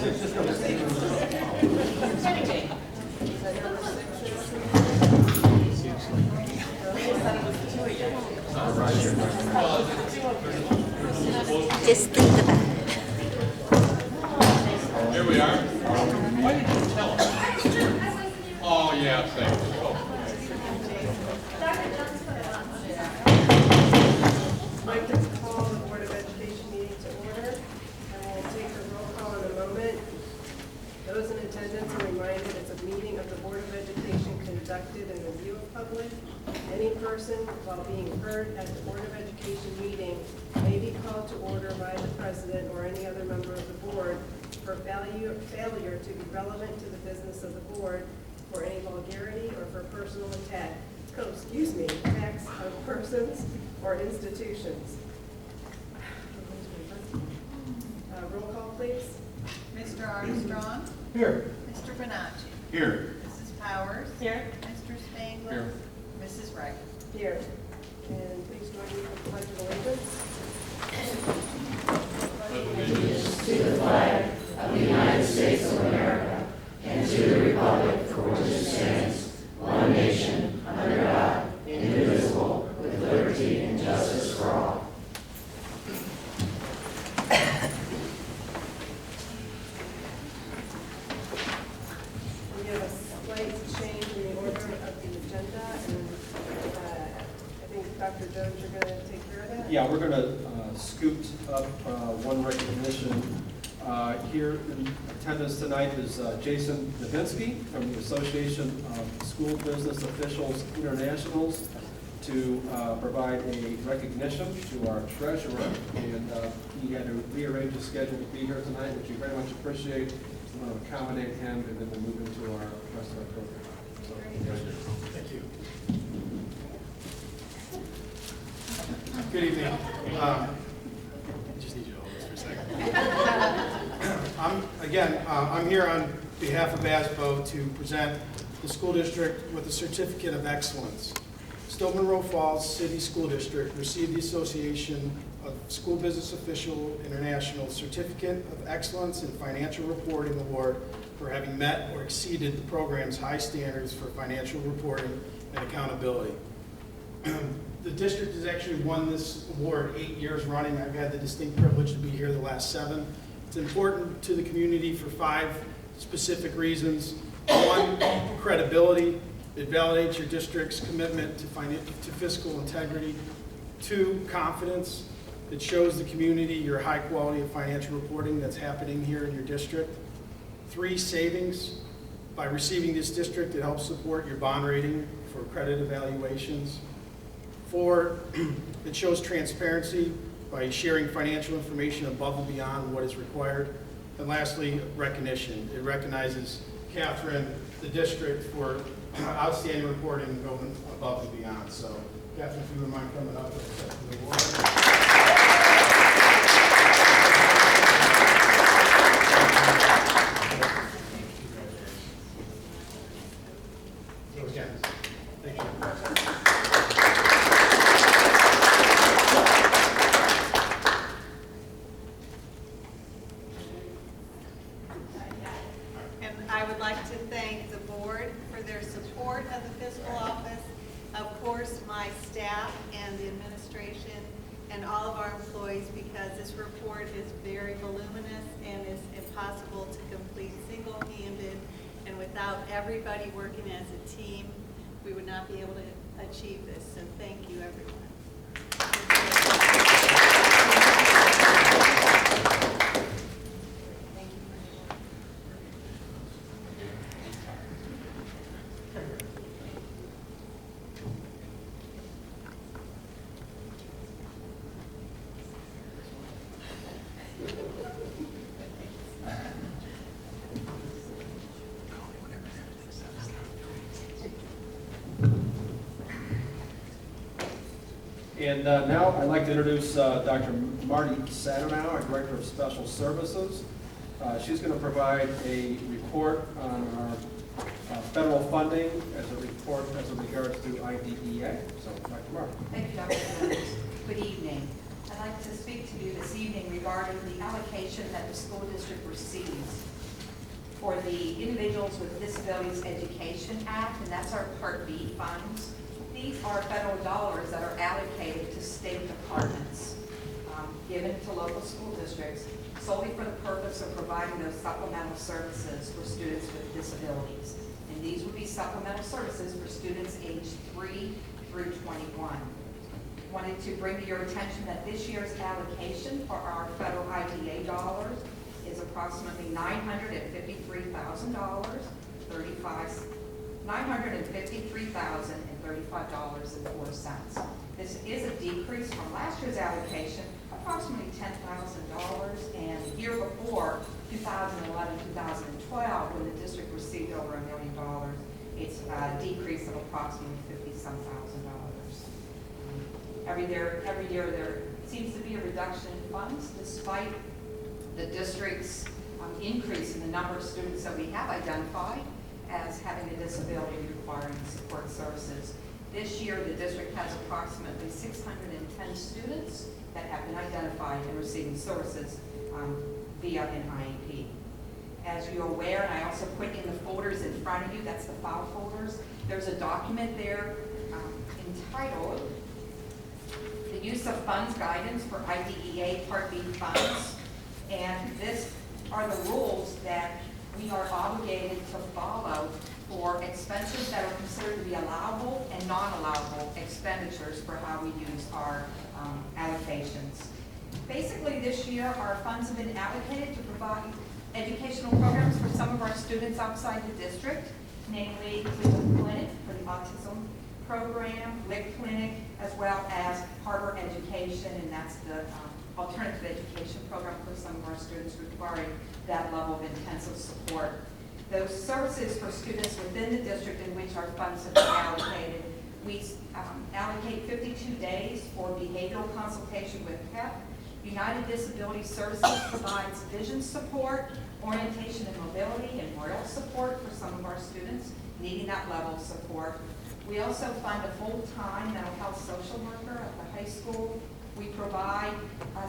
Just think about it. Here we are. Why did you tell us? Oh, yeah, thanks. I'd like to call the Board of Education meeting to order, and we'll take a roll call in a moment. Those in attendance are reminded it's a meeting of the Board of Education conducted in the view of public. Any person, while being heard at the Board of Education meeting, may be called to order by the president or any other member of the board for failure to be relevant to the business of the board, for any vulgarity or for personal attacks of persons or institutions. Roll call, please. Mr. Armstrong? Here. Mr. Bonacci? Here. Mrs. Powers? Here. Mr. Spangler? Here. Mrs. Wright? Here. And please join me for the Pledge of Allegiance. To the flag of the United States of America and to the republic for which it stands, one nation, under God, indivisible, with liberty and justice for all. We have a slight change in the order of the agenda, and I think Dr. Jones, you're going to take care of that? Yeah, we're going to scoot up one recognition. Here in attendance tonight is Jason Novinsky from the Association of School Business Officials Internationals to provide a recognition to our treasurer. And he had to rearrange his schedule to be here tonight, which we very much appreciate. We want to accommodate him, and then we'll move into our rest of our program. So, thank you. Good evening. I just need you to hold this for a second. I'm here on behalf of ASBO to present the school district with a certificate of excellence. Stow Munroe Falls City School District received the Association of School Business Official International Certificate of Excellence in Financial Reporting Award for having met or exceeded the program's high standards for financial reporting and accountability. The district has actually won this award 8 years running. I've had the distinct privilege to be here the last 7. It's important to the community for 5 specific reasons. 1, credibility. It validates your district's commitment to fiscal integrity. 2, confidence. It shows the community your high quality of financial reporting that's happening here in your district. 3, savings. By receiving this district, it helps support your bond rating for credit evaluations. 4, it shows transparency by sharing financial information above and beyond what is required. And lastly, recognition. It recognizes Catherine, the district, for outstanding reporting and going above and beyond. So, Catherine, if you wouldn't mind coming up and accepting the award. Because this report is very voluminous and is impossible to complete single-handed, and without everybody working as a team, we would not be able to achieve this. So thank you, everyone. And now I'd like to introduce Dr. Marty Saturnow, our Director of Special Services. She's going to provide a report on our federal funding as a report as it regards to IDEA. So, Dr. Marty. Thank you, Dr. Jones. Good evening. I'd like to speak to you this evening regarding the allocation that the school district receives for the Individuals with Disabilities Education Act, and that's our Part B funds. These are federal dollars that are allocated to state departments, given to local school districts, solely for the purpose of providing those supplemental services for students with disabilities. And these would be supplemental services for students aged 3 through 21. Wanted to bring to your attention that this year's allocation for our federal IDA dollars is approximately $953,035. $953,035.04. This is a decrease from last year's allocation, approximately $10,000, and the year before, 2011-2012, when the district received over $1 million, it's a decrease of approximately $50-some thousand. Every year there seems to be a reduction in funds, despite the district's increase in the number of students that we have identified as having a disability requiring support services. This year, the district has approximately 610 students that have been identified and receiving services via an IEP. As you're aware, and I also put in the folders in front of you, that's the file folders, there's a document there entitled The Use of Funds Guidance for IDEA Part B Funds. And this are the rules that we are obligated to follow for expenses that are considered to be allowable and non-allowable expenditures for how we use our allocations. Basically, this year, our funds have been allocated to provide educational programs for some of our students outside the district, namely Cleveland Clinic for the autism program, Lick Clinic, as well as Harbor Education, and that's the alternative education program for some of our students requiring that level of intensive support. Those services for students within the district in which our funds have been allocated, we allocate 52 days for behavioral consultation with PEP. United Disability Services provides vision support, orientation and mobility, and moral support for some of our students needing that level of support. We also fund a full-time mental health social worker at the high school. We provide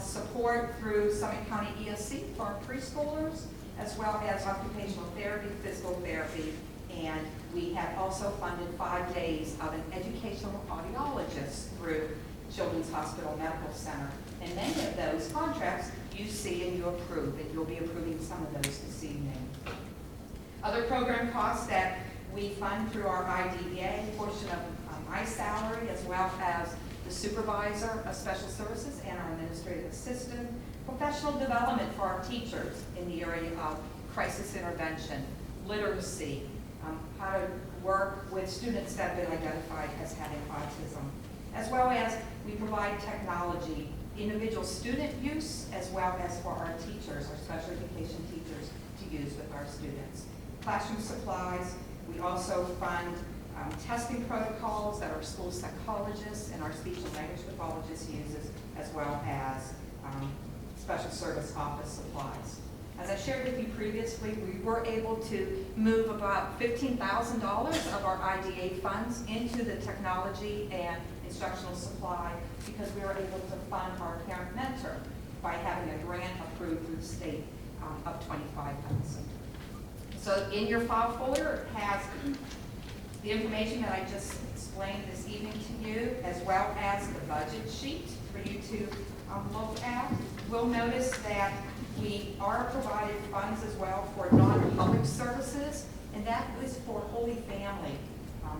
support through Summit County ESC for our preschoolers, as well as occupational therapy, physical therapy, and we have also funded 5 days of an educational audiologist through Children's Hospital Medical Center. And many of those contracts you see and you approve, and you'll be approving some of those this evening. Other program costs that we fund through our IDEA portion of my salary, as well as the supervisor of special services and our administrative assistant, professional development for our teachers in the area of crisis intervention, literacy, how to work with students that have been identified as having autism, as well as we provide technology, individual student use, as well as for our teachers, our special education teachers, to use with our students. Classroom supplies, we also fund testing protocols that our school psychologists and our speech and language pathologists uses, as well as special service office supplies. As I shared with you previously, we were able to move about $15,000 of our IDA funds into the technology and instructional supply because we were able to fund our parent mentor by having a grant approved through the state of $25,000. So in your file folder, it has the information that I just explained this evening to you, as well as the budget sheet for you to look at. We'll notice that we are provided funds as well for non-public services, and that is for Holy Family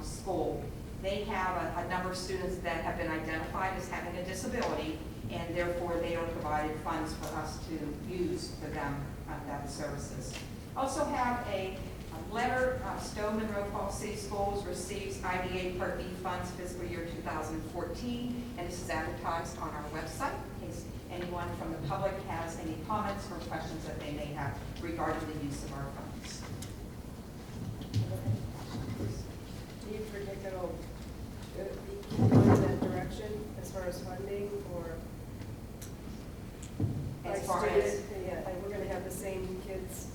School. They have a number of students that have been identified as having a disability, and therefore they are provided funds for us to use for them that services. Also have a letter, Stow Munroe Falls City Schools receives IDA Part B funds fiscal year 2014, and this is advertised on our website in case anyone from the public has any comments or questions that they may have regarding the use of our funds. Do you predict it'll be going in that direction as far as funding, or? As far as? Yeah, like we're gonna have the same kids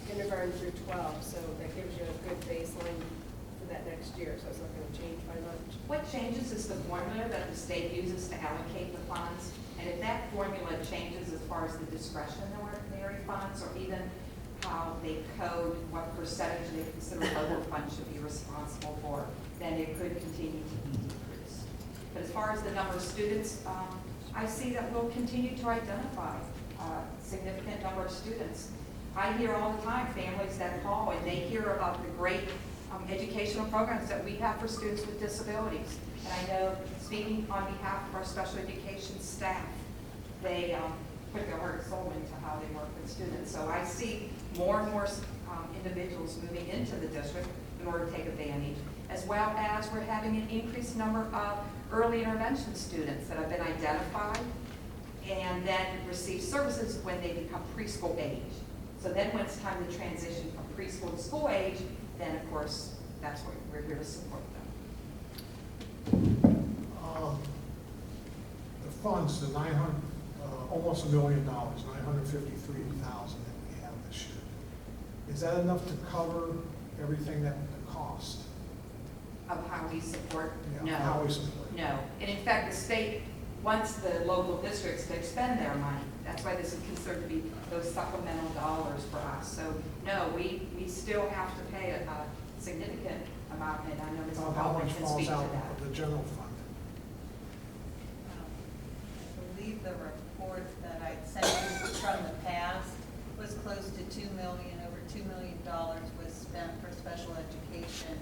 kindergarten through 12, so that gives you a good baseline for that next year, so it's not gonna change by much. What changes is the formula that the state uses to allocate the funds. And if that formula changes as far as the discretionary funds, or even how they code what percentage they consider local funds should be responsible for, then it could continue to be decreased. But as far as the number of students, I see that we'll continue to identify a significant number of students. I hear all the time families that call and they hear about the great educational programs that we have for students with disabilities. And I know, speaking on behalf of our special education staff, they put their heart and soul into how they work with students. So I see more and more individuals moving into the district in order to take advantage, as well as we're having an increased number of early intervention students that have been identified and then receive services when they become preschool age. So then when it's time to transition from preschool to school age, then of course, that's what we're here to support them. The funds, the 900, almost $1 million, 953,000 that we have this year. Is that enough to cover everything that the cost? Of how we support? Yeah, No. how we support. No. And in fact, the state wants the local districts to expend their money. That's why this is considered to be those supplemental dollars for us. So no, we still have to pay a significant amount, and I know Ms. How Baldwin much can falls speak to out that. of the general fund? I believe the report that I sent you from the past was close to $2 million. Over $2 million was spent for special education.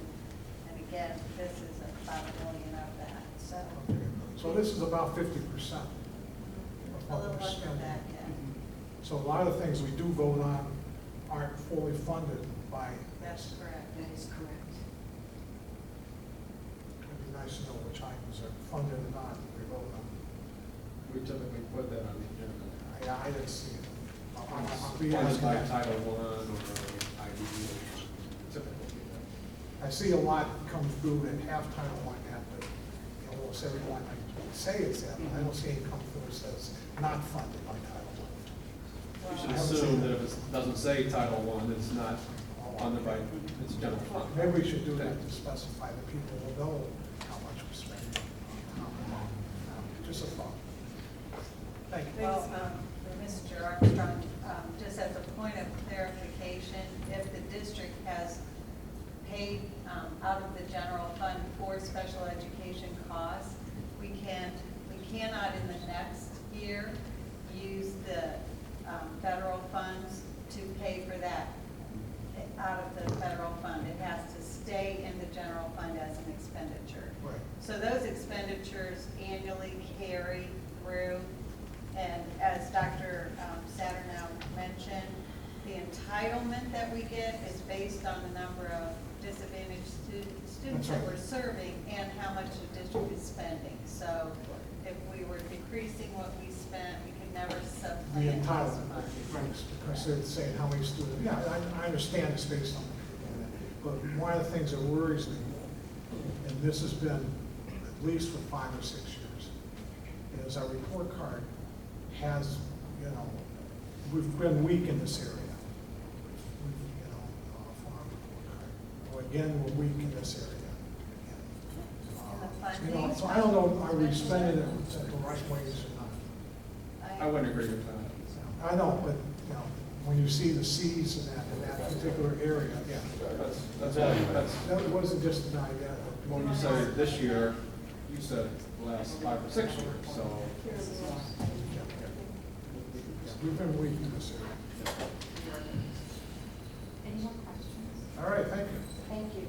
And again, this is about $1 million of that, so. Okay. So this is about 50%. A little less than that, yeah. So a lot of the things we do vote on aren't fully funded by. That's correct. That is correct. It'd be nice to know which items are funded and not that we vote on. We typically put that on the agenda. I didn't see it. I'll be Funded asking by that. Title I or IDE, typically. I see a lot come through that have Title I yet, but almost everyone I say it's that, but I don't see any come through that says not funded by Title I. You should assume that if it doesn't say Title I, it's not funded by, it's general fund. Maybe we should do that to specify that people will know how much we spend. Just a thought. Thank you. Well, for Mr. Armstrong, just as a point of clarification, if the district has paid out of the general fund for special education costs, we cannot in the next year use the federal funds to pay for that out of the federal fund. It has to stay in the general fund as an expenditure. Right. So those expenditures annually carry through, and as Dr. Saturnow mentioned, the entitlement that we get is based on the number of disadvantaged students that That's right. we're serving and how much the district is spending. So if we were decreasing what we spent, we could never The supplant. those entitlement, funds. because they're saying how many students, yeah, I understand it's based on, but one of the things that worries me, and this has been at least for 5 or 6 years, is our report card has, we've been weak in this area. For our report card. Well, again, we're weak in this area. And the funding. So I don't know, are we spending it the right ways or not? I wouldn't agree with that. I know, but, when you see the Cs in that particular area, yeah. That's, That wasn't just an idea. when you said this year, you said the last 5 or 6 years, so. We've been weak in this area. Any more questions? All right, thank you. Thank you.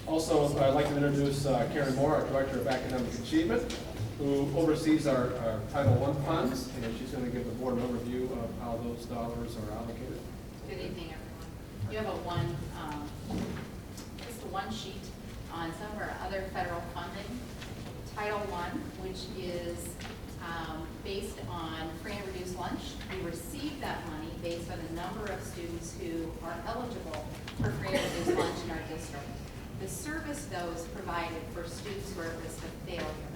Also, I'd like to introduce Karen Moore, our Director of Academic Achievement, who oversees our Title I funds, and she's going to give the board an overview of how those dollars are allocated. Good evening, everyone. You have just a one sheet on some of our other federal funding. Title I, which is based on free and reduced lunch. We receive that money based on the number of students who are eligible for free and reduced lunch in our district. The service, though, is provided for students who are at risk of failure.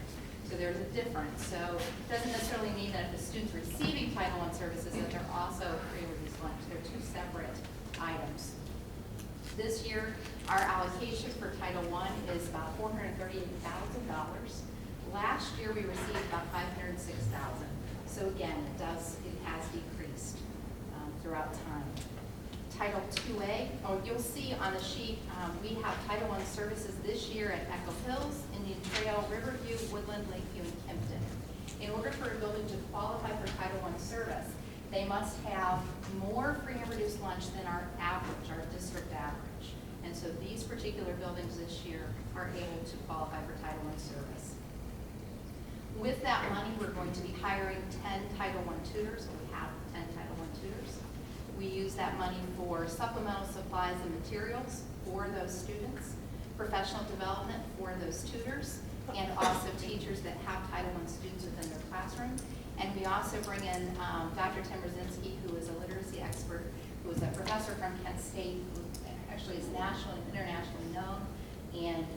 So there's a difference. So it doesn't necessarily mean that if the student's receiving Title I services that they're also free and reduced lunch. They're two separate items. This year, our allocation for Title I is about $438,000. Last year, we received about $506,000. So again, it has decreased throughout time. Title IIA, you'll see on the sheet, we have Title I services this year at Echo Hills, Indian Trail, Riverview, Woodland, Lakeview, and Kimpton. In order for a building to qualify for Title I service, they must have more free and reduced lunch than our average, our district average. And so these particular buildings this year are able to qualify for Title I service. With that money, we're going to be hiring 10 Title I tutors, so we have 10 Title I tutors. We use that money for supplemental supplies and materials for those students, professional development for those tutors, and also teachers that have Title I students within their classroom. And we also bring in Dr. Tim Brzezinski, who is a literacy expert, who is a professor from Kent State, who actually is nationally and internationally known, and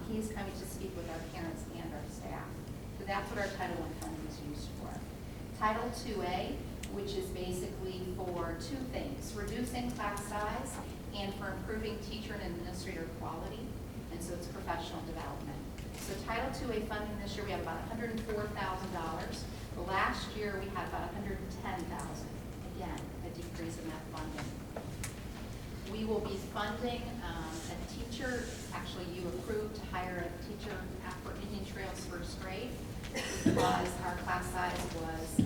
he's coming to speak with our parents and our staff. So that's what our Title I funding is used for. Title IIA, which is basically for two things: reducing class size and for improving teacher and administrator quality, and so it's professional development. So Title IIA funding this year, we have about $104,000. Last year, we had about $110,000. Again, a decrease in that funding. We will be funding a teacher. Actually, you approved to hire a teacher for Indian Trails first grade because our class size was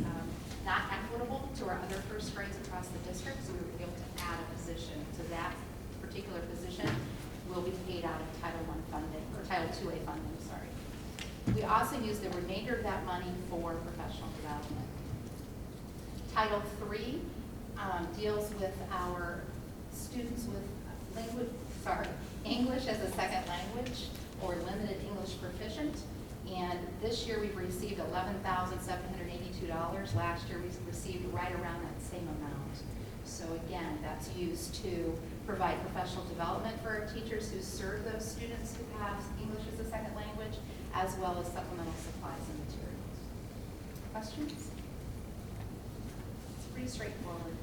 not equitable to our other first grades across the district, so we were able to add a position. So that particular position will be paid out of Title I funding, or Title IIA funding, sorry. We also use the remainder of that money for professional development. Title III deals with our students with English as a second language or limited English proficient. And this year we've received $11,782. Last year we received right around that same amount. So again, that's used to provide professional development for our teachers who serve those students who have English as a second language, as well as supplemental supplies and materials. Questions? It's pretty straightforward.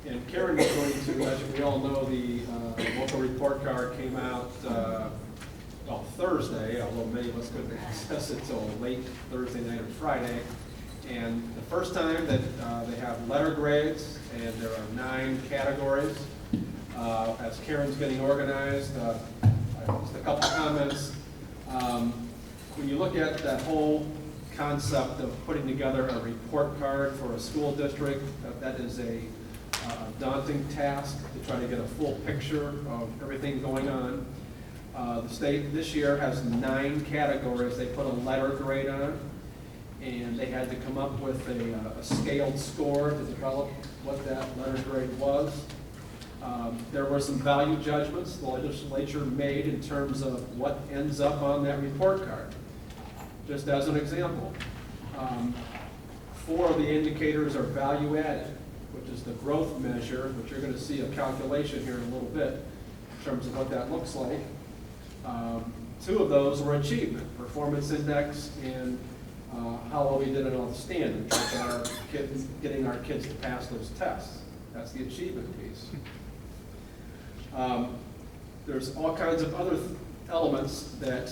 And Karen is going to, as we all know, the local report card came out Thursday, although many of us couldn't access it till late Thursday night or Friday. And the first time that they have letter grades, and there are 9 categories. As Karen's getting organized, just a couple comments. When you look at that whole concept of putting together a report card for a school district, that is a daunting task to try to get a full picture of everything going on. The state this year has 9 categories they put a letter grade on, and they had to come up with a scaled score to develop what that letter grade was. There were some value judgments the legislature made in terms of what ends up on that report card. Just as an example, 4 of the indicators are value added, which is the growth measure, which you're going to see a calculation here in a little bit in terms of what that looks like. 2 of those were achievement, performance index, and how well we did on all the standards, which are getting our kids to pass those tests. That's the achievement piece. There's all kinds of other elements that,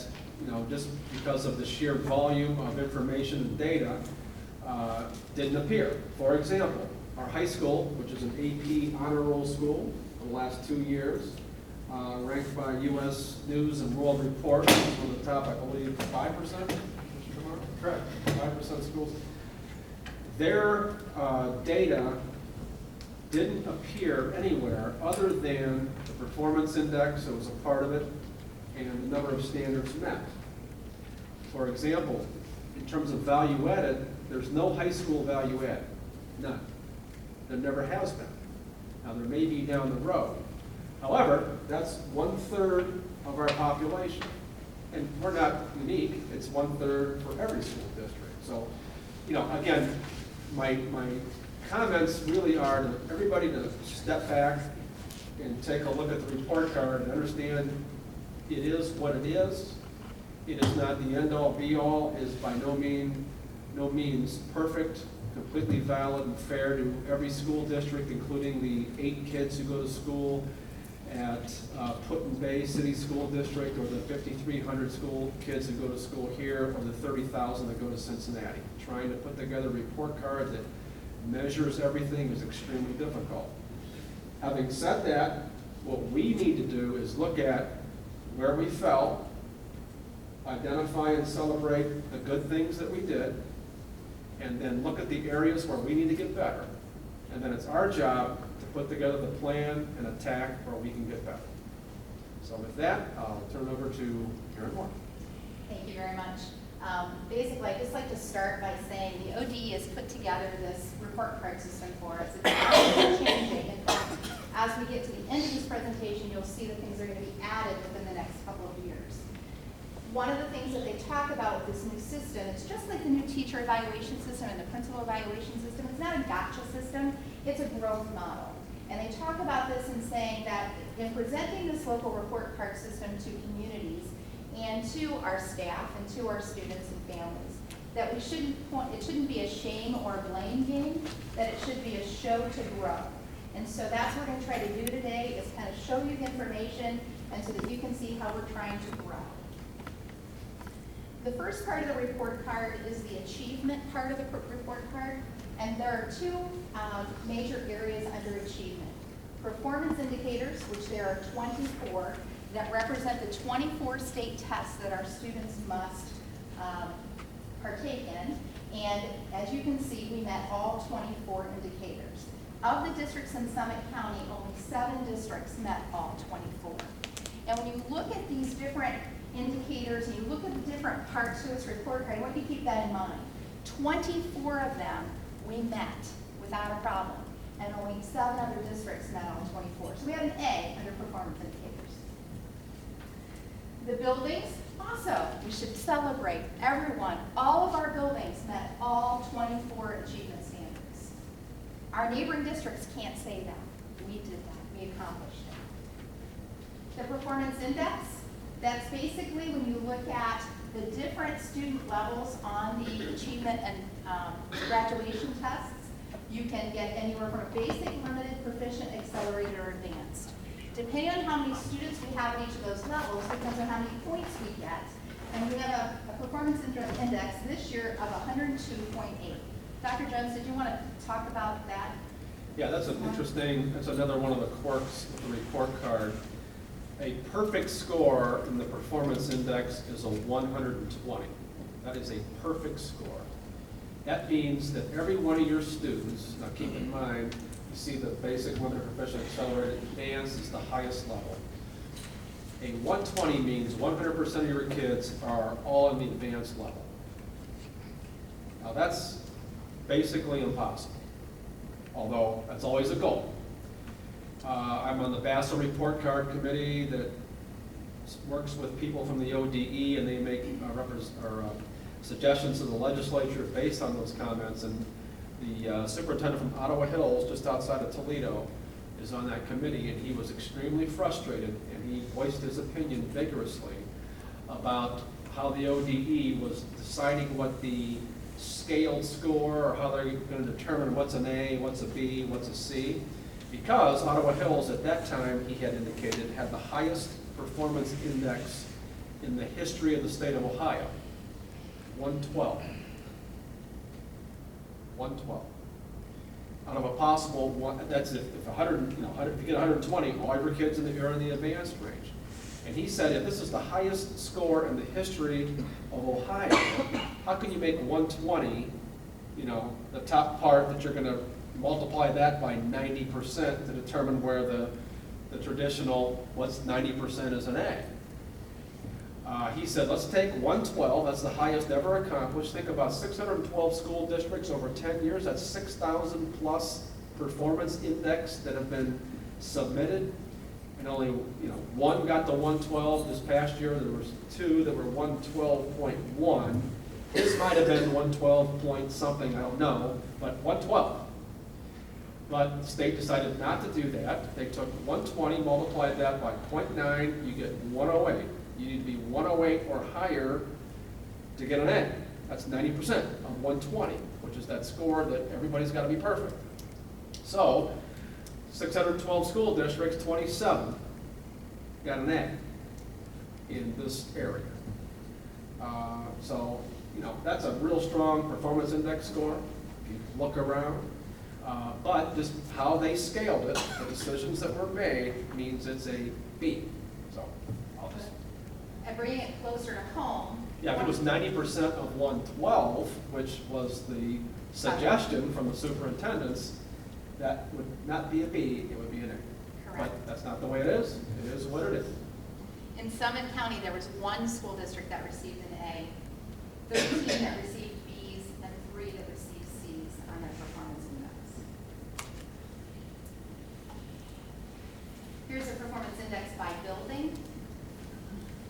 just because of the sheer volume of information and data, didn't appear. For example, our high school, which is an AP honor roll school for the last 2 years, ranked by U.S. News and World Report, on the top, I believe, 5%? Correct, 5% schools. Their data didn't appear anywhere other than the performance index, that was a part of it, and the number of standards met. For example, in terms of value added, there's no high school value added, none. There never has been. Now there may be down the road. However, that's 1/3 of our population. And we're not unique, it's 1/3 for every school district. So, again, my comments really are to everybody to step back and take a look at the report card and understand it is what it is. It is not the end-all, be-all, is by no means perfect. completely valid and fair to every school district, including the 8 kids who go to school at Put-in Bay City School District, or the 5,300 kids who go to school here, or the 30,000 that go to Cincinnati. Trying to put together a report card that measures everything is extremely difficult. Having said that, what we need to do is look at where we fell, identify and celebrate the good things that we did, and then look at the areas where we need to get better. And then it's our job to put together the plan and attack where we can get better. So with that, I'll turn it over to Karen Moore. Thank you very much. Basically, I'd just like to start by saying the ODE has put together this report card system for us. It's changing. In fact, as we get to the end of this presentation, you'll see that things are going to be added within the next couple of years. One of the things that they talk about with this new system, it's just like the new teacher evaluation system and the principal evaluation system. It's not a gotcha system, it's a growth model. And they talk about this in saying that in presenting this local report card system to communities and to our staff and to our students and families, that it shouldn't be a shame or a blame game, that it should be a show to grow. And so that's what we're going to try to do today, is kind of show you the information and so that you can see how we're trying to grow. The first part of the report card is the achievement part of the report card, and there are 2 major areas under achievement. Performance indicators, which there are 24, that represent the 24 state tests that our students must partake in, and as you can see, we met all 24 indicators. Of the districts in Summit County, only 7 districts met all 24. And when you look at these different indicators and you look at the different parts to this report card, I want you to keep that in mind. 24 of them we met without a problem, and only 7 other districts met all 24. So we have an A under performance indicators. The buildings, also, we should celebrate everyone. All of our buildings met all 24 achievement standards. Our neighboring districts can't say that. We did that. We accomplished it. The performance index, that's basically when you look at the different student levels on the achievement and graduation tests. You can get anywhere from a basic, limited, proficient, accelerated, or advanced. Depending on how many students we have in each of those levels, depends on how many points we get. And we have a performance index this year of 102.8. Dr. Jones, did you want to talk about that? Yeah, that's another one of the quirks of the report card. A perfect score in the performance index is a 120. That is a perfect score. That means that every one of your students, now keep in mind, you see the basic, limited, proficient, accelerated, advanced is the highest level. A 120 means 100% of your kids are all in the advanced level. Now that's basically impossible, although that's always a goal. I'm on the Basel Report Card Committee that works with people from the ODE, and they make suggestions to the legislature based on those comments. And the superintendent from Ottawa Hills, just outside of Toledo, is on that committee, and he was extremely frustrated, and he voiced his opinion vigorously about how the ODE was deciding what the scaled score, or how they're going to determine what's an A, what's a B, what's a C. Because Ottawa Hills at that time, he had indicated, had the highest performance index in the history of the state of Ohio, 112. 112. Out of a possible one, that's if 100, if you get 120, all your kids are in the advanced range. And he said, if this is the highest score in the history of Ohio, how can you make 120, the top part that you're going to multiply that by 90% to determine where the traditional, what's 90% is an A. He said, let's take 112, that's the highest ever accomplished. Think about 612 school districts over 10 years, that's 6,000 plus performance index that have been submitted. And only, one got to 112 this past year. There was 2 that were 112.1. His might have been 112 point something, I don't know, but 112. But the state decided not to do that. They took 120, multiplied that by 0.9, you get 108. You need to be 108 or higher to get an A. That's 90% of 120, which is that score that everybody's got to be perfect. So 612 school districts, 27 got an A in this area. So, you know, that's a real strong performance index score if you look around. But just how they scaled it, the decisions that were made, means it's a B. So I'll just, And bringing it closer to home. yeah, if it was 90% of 112, which was the suggestion from the superintendents, that would not be a B, it would be an A. Correct. But that's not the way it is. It is what it is. In Summit County, there was one school district that received an A, 13 that received Bs, and 3 that received Cs on their performance index. Here's a performance index by building.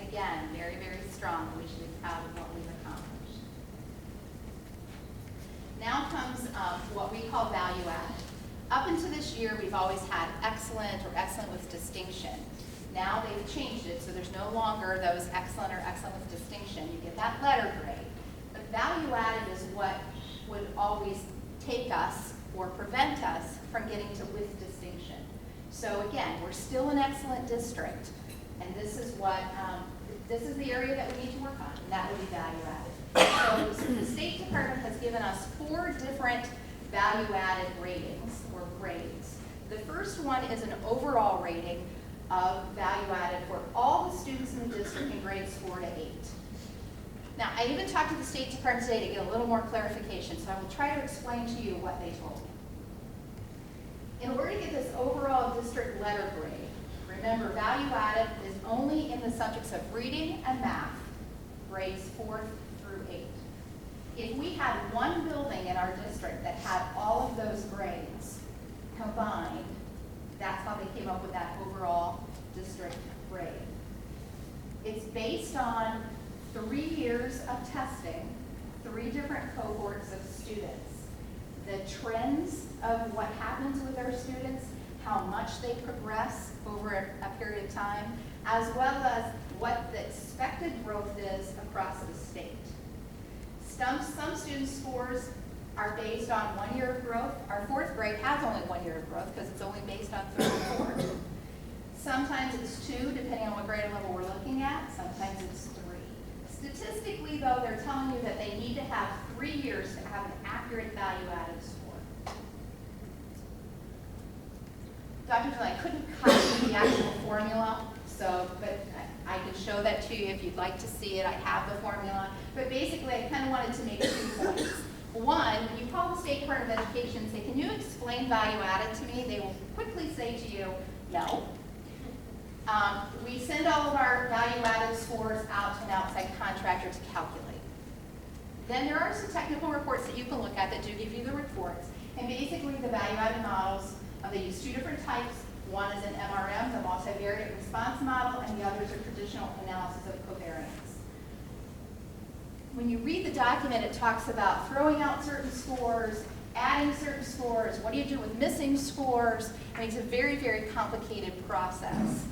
Again, very, very strong. We should be proud of what we've accomplished. Now comes what we call value added. Up until this year, we've always had excellent or excellent with distinction. Now they've changed it, so there's no longer those excellent or excellent with distinction. You get that letter grade. But value added is what would always take us or prevent us from getting to with distinction. So again, we're still an excellent district, and this is what this is the area that we need to work on, and that would be value added. So the State Department has given us 4 different value added ratings or grades. The first one is an overall rating of value added for all the students in the district in grades 4 to 8. Now, I even talked to the State Department today to get a little more clarification, so I will try to explain to you what they told me. In order to get this overall district letter grade, remember, value added is only in the subjects of reading and math, grades 4 through 8. If we had one building in our district that had all of those grades combined, that's how they came up with that overall district grade. It's based on 3 years of testing, 3 different cohorts of students, the trends of what happens with our students, how much they progress over a period of time, as well as what the expected growth is across the state. Some students' scores are based on 1 year of growth. Our 4th grade has only 1 year of growth because it's only based on 34. Sometimes it's 2, depending on what grade level we're looking at. Sometimes it's 3. Statistically, though, they're telling you that they need to have 3 years to have an accurate value-added score. Dr. Jones, I couldn't copy the actual formula, but I can show that to you if you'd like to see it. I have the formula. But basically, I kind of wanted to make 2 points. One, when you call the State Department of Education and say, can you explain value added to me? They will quickly say to you, no. We send all of our value added scores out to an outside contractor to calculate. Then there are some technical reports that you can look at that do give you the reports. And basically the value added models, they use 2 different types. One is an MRM, the multivariate response model, and the others are traditional analysis of covariance. When you read the document, it talks about throwing out certain scores, adding certain scores, what do you do with missing scores? I mean, it's a very, very complicated process.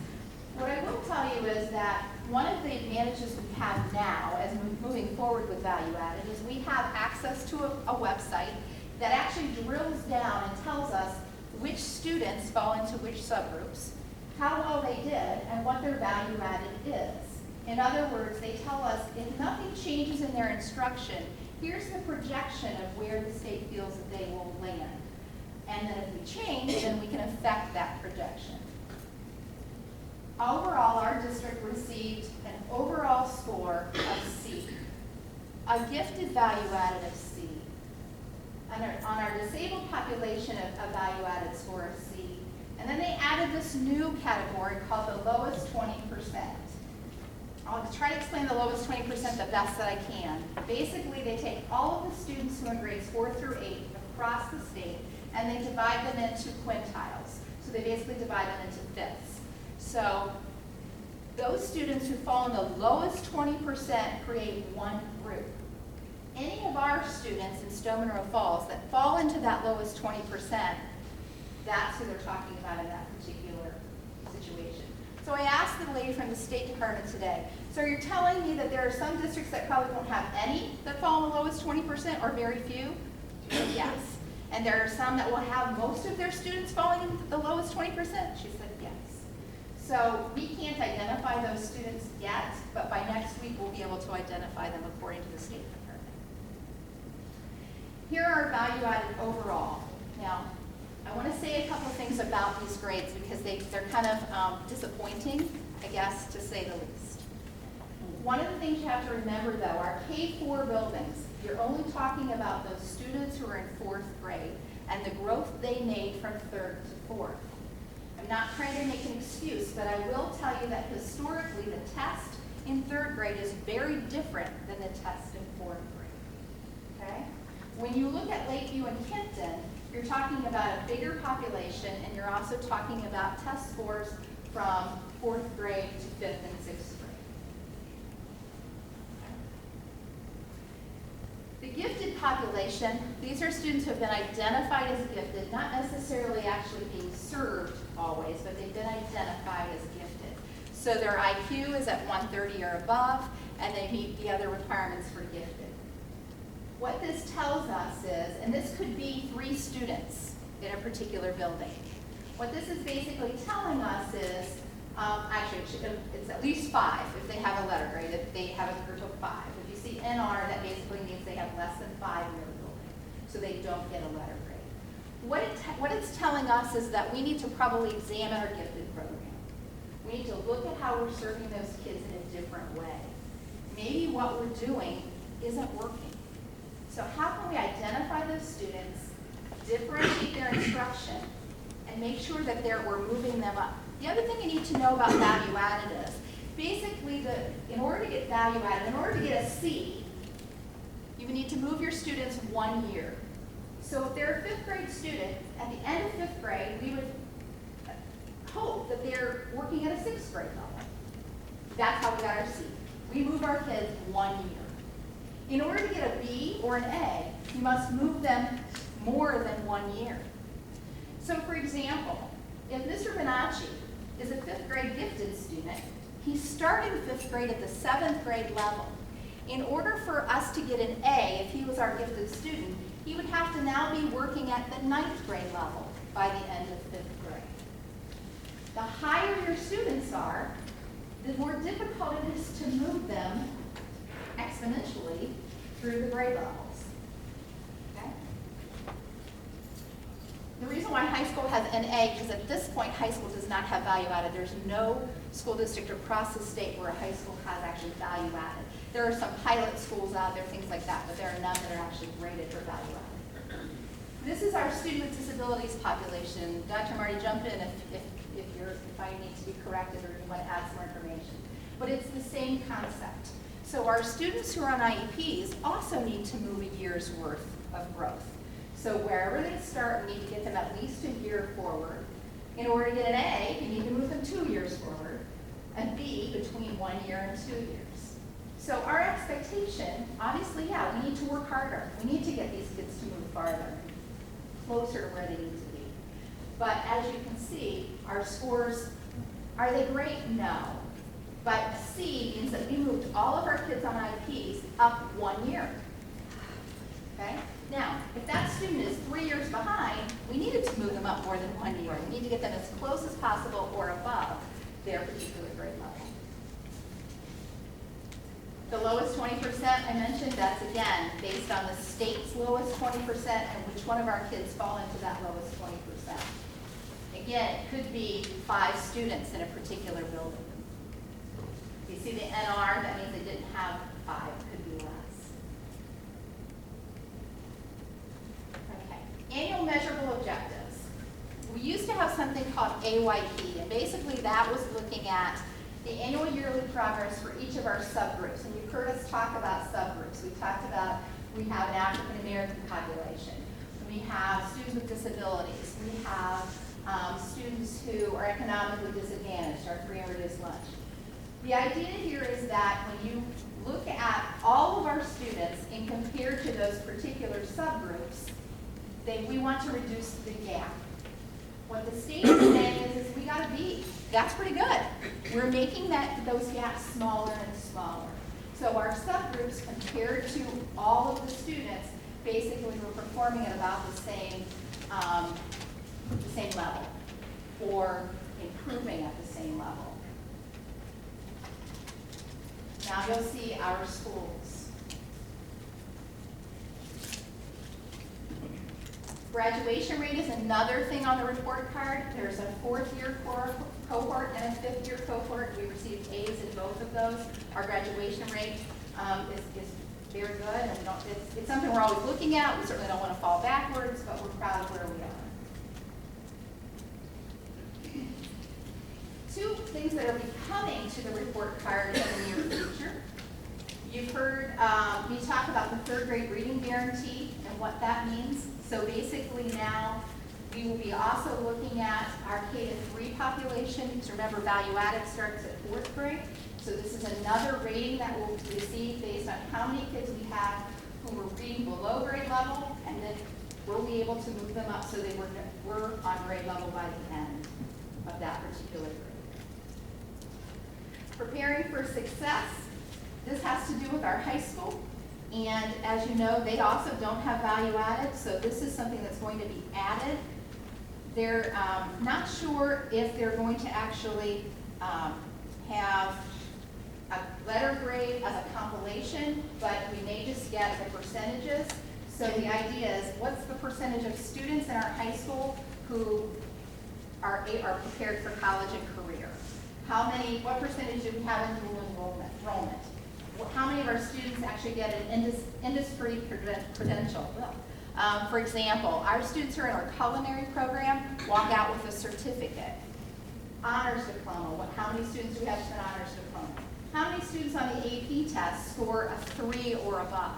What I will tell you is that one of the advantages we have now as we're moving forward with value added is we have access to a website that actually drills down and tells us which students fall into which subgroups, how well they did, and what their value added is. In other words, they tell us if nothing changes in their instruction, here's the projection of where the state feels that they will land. And then if we change, then we can affect that projection. Overall, our district received an overall score of C, a gifted value added of C. On our disabled population, a value added score of C. And then they added this new category called the lowest 20%. I'll try to explain the lowest 20% the best that I can. Basically, they take all of the students who are in grades 4 through 8 across the state, and they divide them into quintiles. So they basically divide them into fifths. So those students who fall in the lowest 20% create one group. Any of our students in Stow Munroe Falls that fall into that lowest 20%, that's who they're talking about in that particular situation. So I asked the lady from the State Department today, so you're telling me that there are some districts that probably won't have any that fall in the lowest 20% or very few? She said, yes. And there are some that will have most of their students falling in the lowest 20%? She said, yes. So we can't identify those students yet, but by next week we'll be able to identify them according to the State Department. Here are value added overall. Now, I want to say a couple of things about these grades because they're kind of disappointing, I guess, to say the least. One of the things you have to remember, though, our K-4 buildings, you're only talking about those students who are in 4th grade and the growth they made from 3rd to 4th. I'm not trying to make an excuse, but I will tell you that historically the test in 3rd grade is very different than the test in 4th grade. Okay? When you look at Lakeview and Kenton, you're talking about a bigger population, and you're also talking about test scores from 4th grade to 5th and 6th grade. The gifted population, these are students who have been identified as gifted, not necessarily actually being served always, but they've been identified as gifted. So their IQ is at 130 or above, and they meet the other requirements for gifted. What this tells us is, and this could be 3 students in a particular building. What this is basically telling us is, actually it's at least 5 if they have a letter grade, if they have a group of 5. If you see NR, that basically means they have less than 5 in their building, so they don't get a letter grade. What it's telling us is that we need to probably examine our gifted program. We need to look at how we're serving those kids in a different way. Maybe what we're doing isn't working. So how can we identify those students, differentiate their instruction, and make sure that we're moving them up? The other thing you need to know about value added is, basically, in order to get value added, in order to get a C, you need to move your students 1 year. So if they're a 5th grade student, at the end of 5th grade, we would hope that they're working at a 6th grade level. That's how we got our C. We move our kids 1 year. In order to get a B or an A, you must move them more than 1 year. So for example, if Mr. Bonacci is a 5th grade gifted student, he's starting 5th grade at the 7th grade level. In order for us to get an A, if he was our gifted student, he would have to now be working at the 9th grade level by the end of 5th grade. The higher your students are, the more difficult it is to move them exponentially through the grade levels. Okay? The reason why high school has an A, because at this point high school does not have value added. There's no school district across the state where a high school has actually value added. There are some pilot schools out there, things like that, but there are none that are actually graded for value added. This is our student with disabilities population. Dr. Marty, jump in if I need to be corrected or you want to add some more information. But it's the same concept. So our students who are on IEPs also need to move a year's worth of growth. So wherever they start, we need to get them at least a year forward. In order to get an A, you need to move them 2 years forward, and B between 1 year and 2 years. So our expectation, obviously, yeah, we need to work harder. We need to get these kids to move farther, closer to where they need to be. But as you can see, our scores, are they great? No. But a C means that we moved all of our kids on IEPs up 1 year. Okay? Now, if that student is 3 years behind, we needed to move them up more than 1 year. We need to get them as close as possible or above their particular grade level. The lowest 20% I mentioned, that's again based on the state's lowest 20% and which one of our kids fall into that lowest 20%. Again, it could be 5 students in a particular building. You see the NR, that means they didn't have 5, it could be less. Okay, annual measurable objectives. We used to have something called AYP, and basically that was looking at the annual yearly progress for each of our subgroups. And you've heard us talk about subgroups. We talked about, we have an African American population. We have students with disabilities. We have students who are economically disadvantaged, our free and reduced lunch. The idea here is that when you look at all of our students and compare to those particular subgroups, we want to reduce the gap. What the state is saying is we got a B. That's pretty good. We're making those gaps smaller and smaller. So our subgroups compared to all of the students, basically were performing at about the same level, or improving at the same level. Now you'll see our schools. Graduation rate is another thing on the report card. There's a 4th-year cohort and a 5th-year cohort. We received A's in both of those. Our graduation rate is very good, and it's something we're always looking at. We certainly don't want to fall backwards, but we're proud of where we are. 2 things that are becoming to the report card in the near future. You've heard me talk about the 3rd grade reading guarantee and what that means. So basically now, we will be also looking at our K-3 population. Because remember, value added starts at 4th grade. So this is another rating that we'll receive based on how many kids we have who were reading below grade level, and then we'll be able to move them up so they were on grade level by the end of that particular grade. Preparing for success. This has to do with our high school. And as you know, they also don't have value added, so this is something that's going to be added. They're not sure if they're going to actually have a letter grade as a compilation, but we may just get the percentages. So the idea is, what's the percentage of students in our high school who are prepared for college and career? What percentage do we have in dual enrollment? How many of our students actually get an industry credential? Well, for example, our students who are in our culinary program walk out with a certificate. Honors diploma. How many students do we have with an honors diploma? How many students on the AP test score a 3 or above?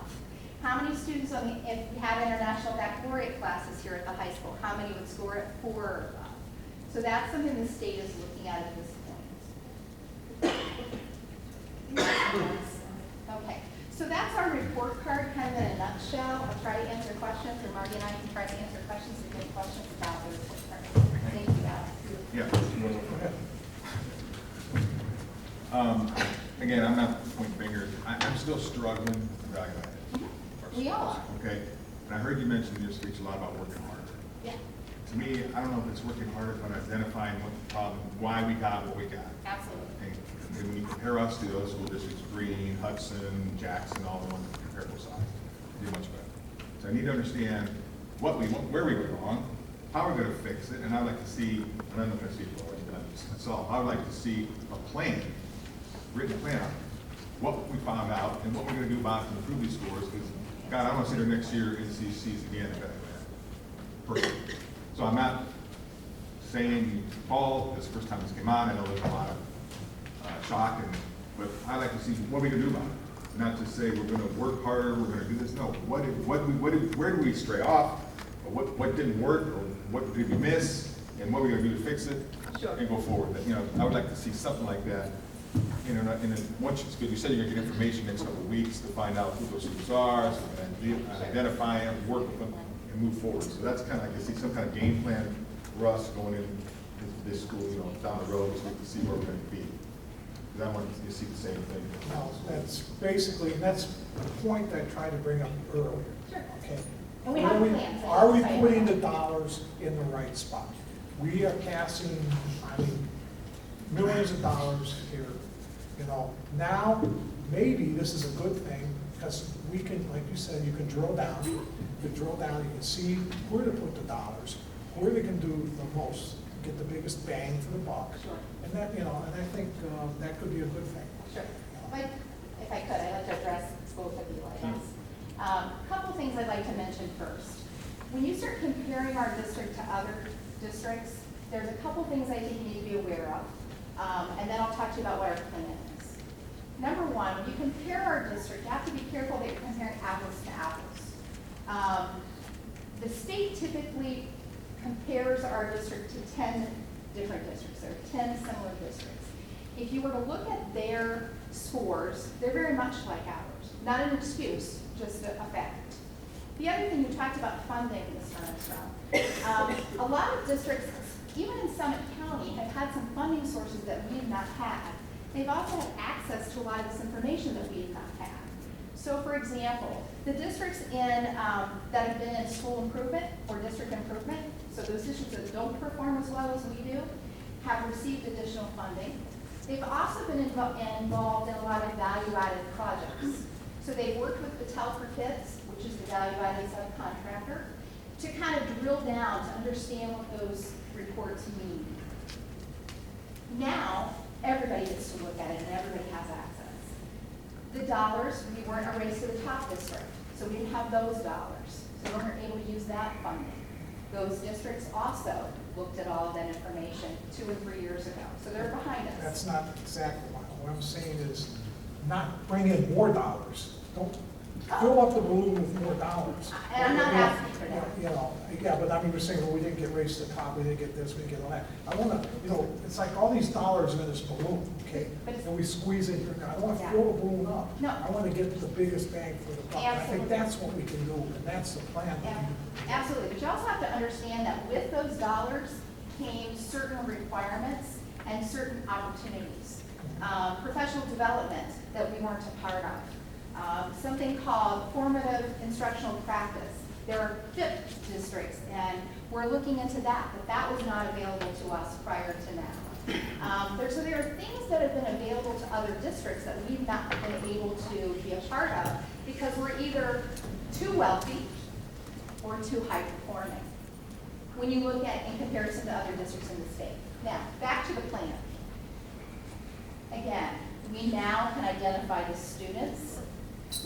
How many students if we have international baccalaureate classes here at the high school, how many would score at 4 or above? So that's something the state is looking at this point. Okay, so that's our report card kind of in a nutshell. I'll try to answer questions, or Marty and I can try to answer questions if you have questions about the report card. Thank you, Alex. Yeah. Again, I'm not pointing fingers. I'm still struggling to evaluate it. We all are. Okay. And I heard you mention in your speech a lot about working harder. Yeah, To me, I don't know if it's working harder, but identifying what the problem, why we got what we got. absolutely. And when you compare us to those school districts, Greene, Hudson, Jackson, all the ones of comparable size, we do much better. So I need to understand where we went wrong, how we're going to fix it, and I'd like to see, and I'm not going to see what we've done, that's all. I'd like to see a plan, written plan on what we found out and what we're going to do about it to improve these scores. Because God, I want to see there next year in CCs again. Perfect. So I'm not saying fall. This is the first time this came on. I know there's a lot of shock, but I like to see what we can do about it. Not to say we're going to work harder, we're going to do this. No, where do we stray off? Or what didn't work, or what did we miss, and what we're going to do to fix it, and go forward. I would like to see something like that. Once you said you're going to get information next couple of weeks to find out who those students are, so identify them, work with them, and move forward. So that's kind of like to see some kind of game plan for us going into this school, down the road, so we can see where we're going to be. Because I want you to see the same thing. Well, that's basically, and that's the point I tried to bring up earlier. Sure. Okay. And we have plans. Are we putting the dollars in the right spot? We are casting, millions of dollars here. Now, maybe this is a good thing, because we can, like you said, you can drill down. You can see where to put the dollars, where they can do the most, get the biggest bang for the buck. Sure. And that, and I think that could be a good thing. Sure. If I could, I'd like to address both of you, I guess. A couple things I'd like to mention first. When you start comparing our district to other districts, there's a couple things I think you need to be aware of, and then I'll talk to you about what our plan is. Number one, when you compare our district, you have to be careful that you're comparing apples to apples. The state typically compares our district to 10 different districts. There are 10 similar districts. If you were to look at their scores, they're very much like ours. Not an excuse, just a fact. The other thing, you talked about funding, Ms. Armstrong. A lot of districts even in Summit County, have had some funding sources that we have not had. They've also had access to a lot of this information that we have not had. So for example, the districts that have been in school improvement or district improvement, so those districts that don't perform as well as we do, have received additional funding. They've also been involved in a lot of value-added projects. So they've worked with Battelle for Kids, which is the value-added subcontractor, to kind of drill down to understand what those reports mean. Now, everybody gets to look at it and everybody has access. The dollars, we weren't a race to the top district, so we didn't have those dollars. So we weren't able to use that funding. Those districts also looked at all of that information 2 and 3 years ago, so they're behind us. That's not exactly what I'm saying is not bring in more dollars. Don't fill up the balloon with more dollars. And I'm not asking for that. You know, yeah, but I mean, we're saying, well, we didn't get raised to the top, we didn't get this, we didn't get all that. I want to, you know, it's like all these dollars in this balloon, okay? But it's- And we squeeze it here. I don't want to Yeah. fill the balloon up. No. I want to get the biggest bang for the buck. And I Absolutely. think that's what we can do, and that's the plan. Yeah, absolutely, but you also have to understand that with those dollars came certain requirements and certain opportunities. Professional development that we weren't a part of. Something called formative instructional practice. There are FIP districts, and we're looking into that, but that was not available to us prior to now. So there are things that have been available to other districts that we've not been able to be a part of because we're either too wealthy or too high performing when you look at in comparison to other districts in the state. Now, back to the plan. Again, we now can identify the students,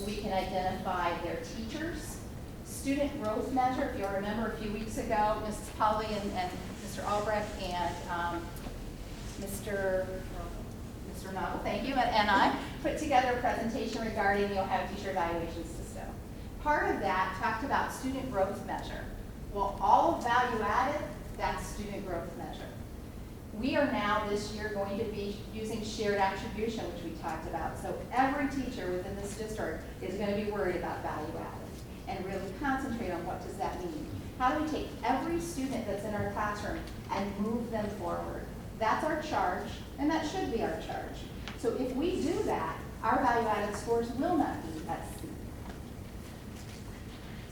we can identify their teachers. Student growth measure, if you'll remember a few weeks ago, Mrs. Polly and Mr. Albrecht and Mr. Novel, thank you, and I put together a presentation regarding the Ohio Teacher Evaluation System. Part of that talked about student growth measure. Well, all of value added, that's student growth measure. We are now this year going to be using shared attribution, which we talked about. So every teacher within this district is going to be worried about value added and really concentrate on what does that mean. How do we take every student that's in our classroom and move them forward? That's our charge, and that should be our charge. So if we do that, our value added scores will not be at C.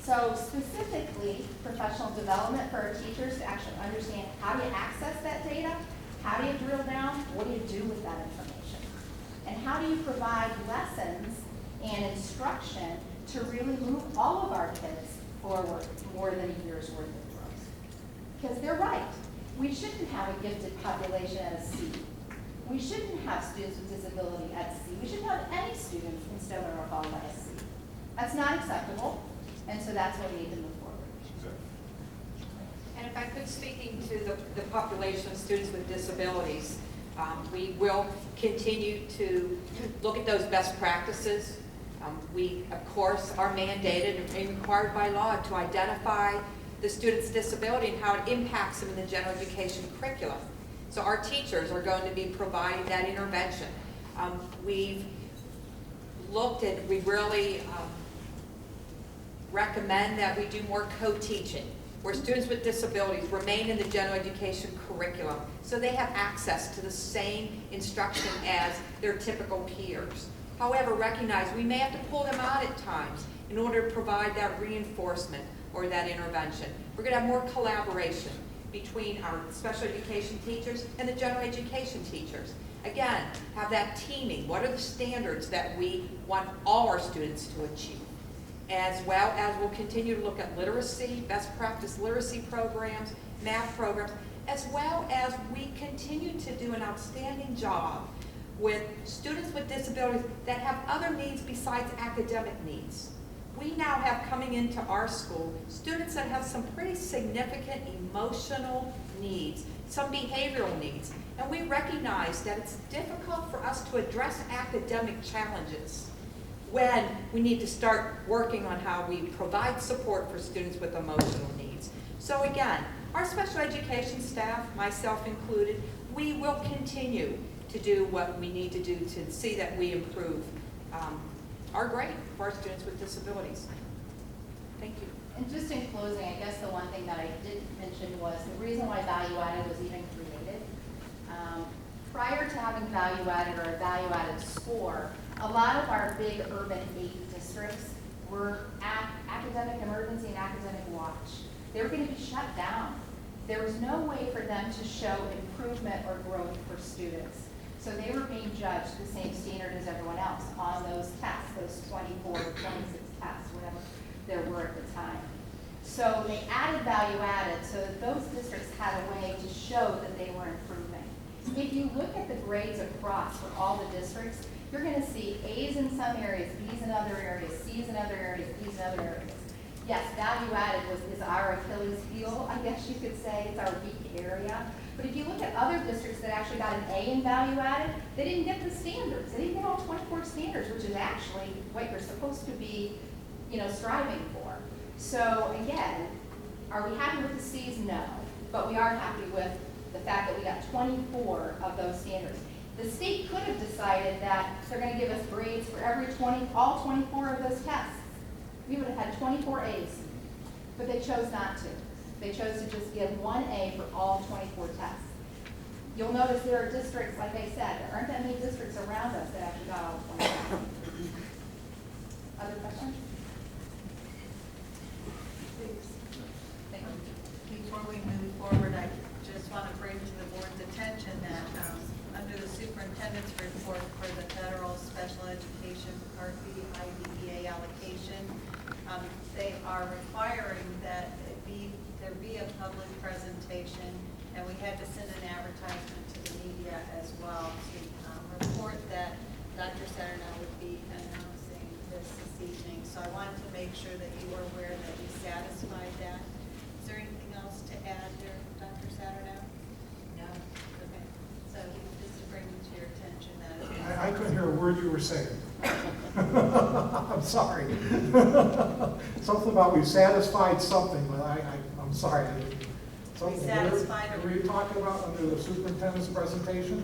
So specifically, professional development for our teachers to actually understand how do you access that data, how do you drill down, what do you do with that information, and how do you provide lessons and instruction to really move all of our kids forward more than a year's worth of growth. Because they're right, we shouldn't have a gifted population at a C. We shouldn't have students with disability at C. We shouldn't have any students in Stow Munroe Hall at a C. That's not acceptable. And so that's what we need to move forward. And if I could, speaking to the population of students with disabilities, we will continue to look at those best practices. We, of course, are mandated and required by law to identify the student's disability and how it impacts them in the general education curriculum. So our teachers are going to be providing that intervention. We've looked at, we really recommend that we do more co-teaching, where students with disabilities remain in the general education curriculum so they have access to the same instruction as their typical peers. However, recognize we may have to pull them out at times in order to provide that reinforcement or that intervention. We're going to have more collaboration between our special education teachers and the general education teachers. Again, have that teaming. What are the standards that we want all our students to achieve? As well as we'll continue to look at literacy, best practice literacy programs, math programs, as well as we continue to do an outstanding job with students with disabilities that have other needs besides academic needs. We now have coming into our school students that have some pretty significant emotional needs, some behavioral needs, and we recognize that it's difficult for us to address academic challenges when we need to start working on how we provide support for students with emotional needs. So again, our special education staff, myself included, we will continue to do what we need to do to see that we improve our grade for our students with disabilities. Thank you. And just in closing, I guess the one thing that I didn't mention was the reason why value added was even created. Prior to having value added or a value added score, a lot of our big urban 8 districts were at academic emergency and academic watch. They were going to be shut down. There was no way for them to show improvement or growth for students. So they were being judged the same standard as everyone else on those tests, those 24, 26 tests, whatever there were at the time. So they added value added so that those districts had a way to show that they were improving. If you look at the grades across for all the districts, you're going to see A's in some areas, B's in other areas, C's in other areas, D's in other areas. Yes, value added is our Achilles heel, I guess you could say. It's our weak area. But if you look at other districts that actually got an A in value added, they didn't get the standards. They didn't get all 24 standards, which is actually what you're supposed to be, striving for. So again, are we happy with the C's? No. But we are happy with the fact that we got 24 of those standards. The state could have decided that they're going to give us grades for all 24 of those tests. We would have had 24 A's, but they chose not to. They chose to just give 1 A for all 24 tests. You'll notice there are districts, like I said, there aren't that many districts around us that actually got all 24. Other questions? Thank you. Before we move forward, I just want to bring to the board's attention that under the superintendent's report for the federal special education Part B IDEA allocation, they are requiring that there be a public presentation, and we had to send an advertisement to the media as well to report that Dr. Saturnow would be announcing this evening. So I wanted to make sure that you were aware that we satisfied that. Is there anything else to add there, Dr. Saturnow? No. Okay. So just to bring it to your attention that I couldn't hear a word you were saying. I'm sorry. Something about we satisfied something, but I'm sorry. Something satisfied were you talking about under the superintendent's presentation?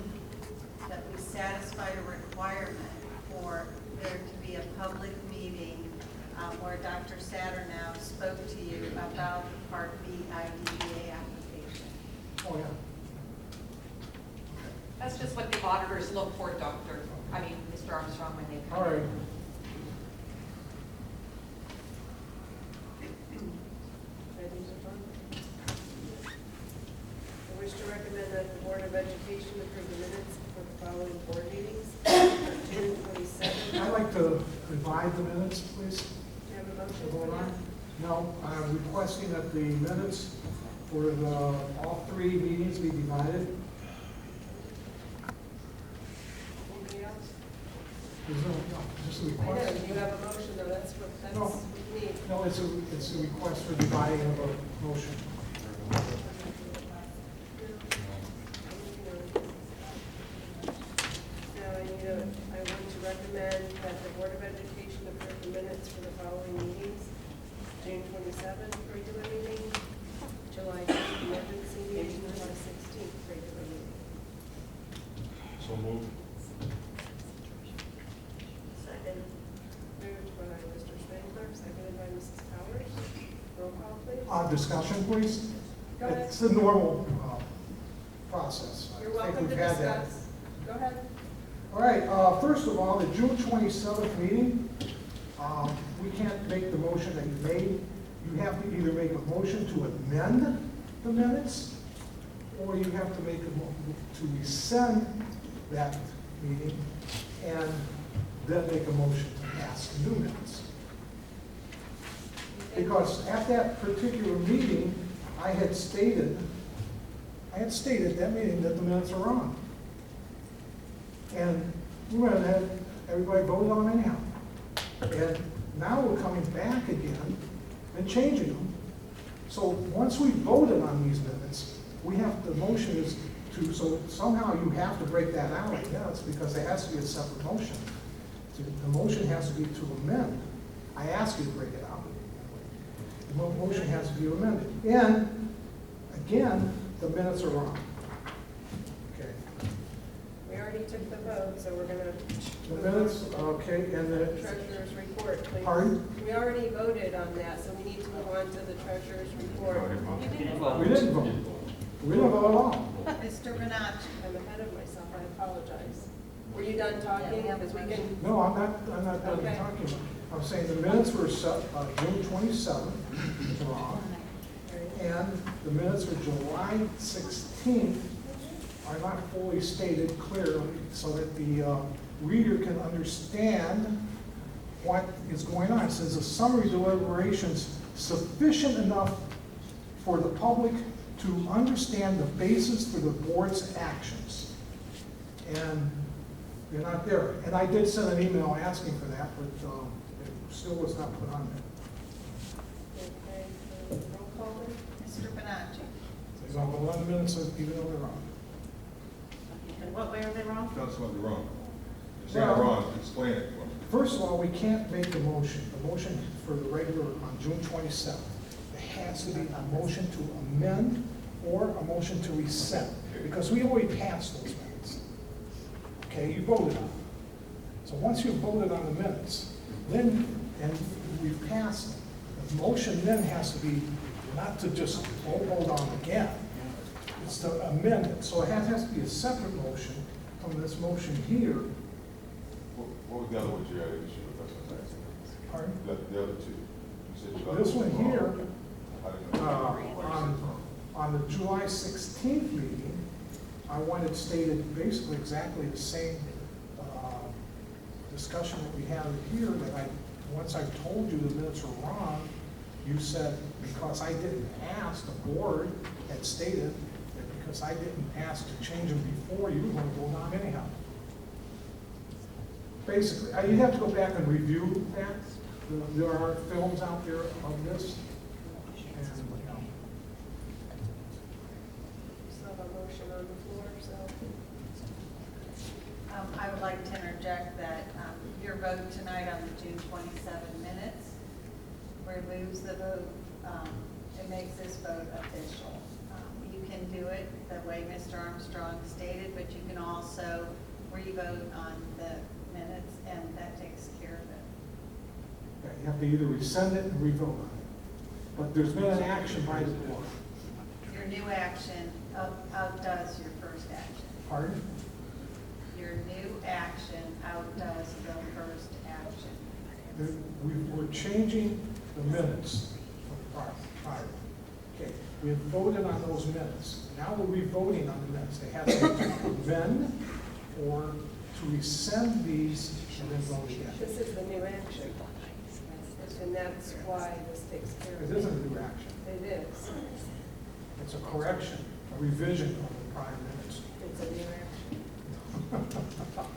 that we satisfied a requirement for there to be a public meeting where Dr. Saturnow spoke to you about the Part B IDEA application. Oh, yeah. That's just what the auditors look for, Mr. Armstrong, when they come All right. in. I wish to recommend that the Board of Education approve the minutes for the following board meetings. June 27th. I'd like to divide the minutes, please. Do you have a motion To for vote on. that? No, I'm requesting that the minutes for all 3 meetings be divided. Anybody else? There's no, just a I request. know, you have a motion, though, that's No. what we need. No, it's a request for dividing of a motion. Now, I want to recommend that the Board of Education approve the minutes for the following meetings. June 27th, regular meeting, July 10th, emergency meeting, July 16th, regular meeting. So moved. Second. Moved by Mr. Spangler, seconded by Mrs. Powers. Roll call, please. Discussion, please. Go ahead. It's the normal process. I You're think welcome to we've had that. discuss. Go ahead. All right, first of all, the June 27th meeting, we can't make the motion that you made. You have to either make a motion to amend the minutes, or you have to make to rescind that meeting, and then make a motion to pass the new minutes. Because at that particular meeting, I had stated that meeting that the minutes are wrong. And we went ahead, everybody voted on them anyhow. And now we're coming back again and changing them. So once we voted on these minutes, we have, the motion is to, so somehow you have to break that out, I guess, because there has to be a separate motion. The motion has to be to amend. I ask you to break it out. The motion has to be amended. And again, the minutes are wrong. Okay. We already took the vote, so we're gonna. The minutes, okay, and the, Treasurer's report, please. Pardon? We already voted on that, so we need to move on on to the treasurer's report. You didn't We didn't vote. We didn't vote at all. Mr. Benacci. I'm ahead of myself, I apologize. Were you done talking? Because we can, No, I'm not done Okay. talking. I'm saying the minutes were set, June 27th, wrong. And the minutes for July 16th are not fully stated clearly so that the reader can understand what is going on. It says the summary deliberations sufficient enough for the public to understand the basis for the board's actions. And they're not there. And I did send an email asking for that, but it still was not put on there. okay, roll call then? Mr. Benacci. So you don't vote on the minutes even though they're wrong. In what way are they wrong? Tell us what you're wrong. You're saying I'm wrong, explain it for me. First of all, we can't make the motion. The motion for the regular on June 27th. It has to be a motion to amend or a motion to rescind, because we already passed those minutes. Okay, you voted on them. So once you voted on the minutes, then, and we've passed them, the motion then has to be not to just vote on again. It's to amend it. So it has to be a separate motion from this motion here. What was the other one you had an issue with us? Pardon? The other two. You said you This one here, I didn't know. on the July 16th meeting, I wanted stated basically exactly the same discussion that we had here, that once I told you the minutes were wrong, you said, because I didn't ask, the board had stated that because I didn't ask to change them before, you were going to vote on anyhow. Basically, you have to go back and review that. There are films out there of this. And, Still have a motion on the floor, so. I would like to interject that your vote tonight on the June 27 minutes removes the vote. It makes this vote official. You can do it the way Mr. Armstrong stated, but you can also re-vote on the minutes, and that takes care of it. yeah, you have to either rescind it and re-vote on it. But there's been an action by the board. Your new action outdoes your first action. Pardon? Your new action outdoes the first action. We're changing the minutes from prior. Okay, we have voted on those minutes. Now we're re-voting on the minutes. They have to amend or to rescind these and then vote again. This is the new action. And that's why this takes care of It it. isn't a new action. It is. It's a correction, a revision of the prior minutes. It's a new action.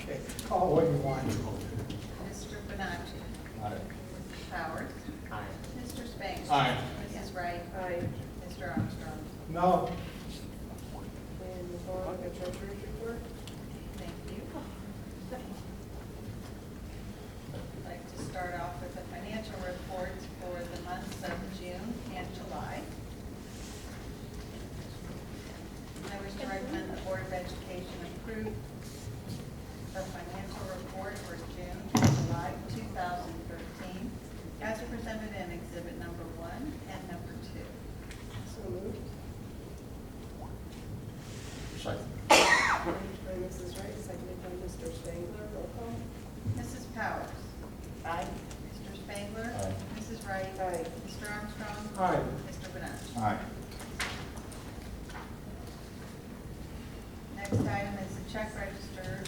Okay, call what you want. Mr. Benacci. Aye. Mrs. Powers. Aye. Mr. Spangler. Aye. Mrs. Wright. Aye. Mr. Armstrong. No, And move on to the treasurer's report. Thank you. I'd like to start off with the financial reports for the months of June and July. I wish to recommend the Board of Education approve the financial report for June and July 2013 as presented in Exhibit number 1 and number 2. So moved. Second. Moved by Mrs. Wright, seconded by Mr. Spangler. Roll call. Mrs. Powers. Aye. Mr. Spangler. Aye. Mrs. Wright. Aye. Mr. Armstrong. Aye. Mr. Benacci. Aye. Next item is the check register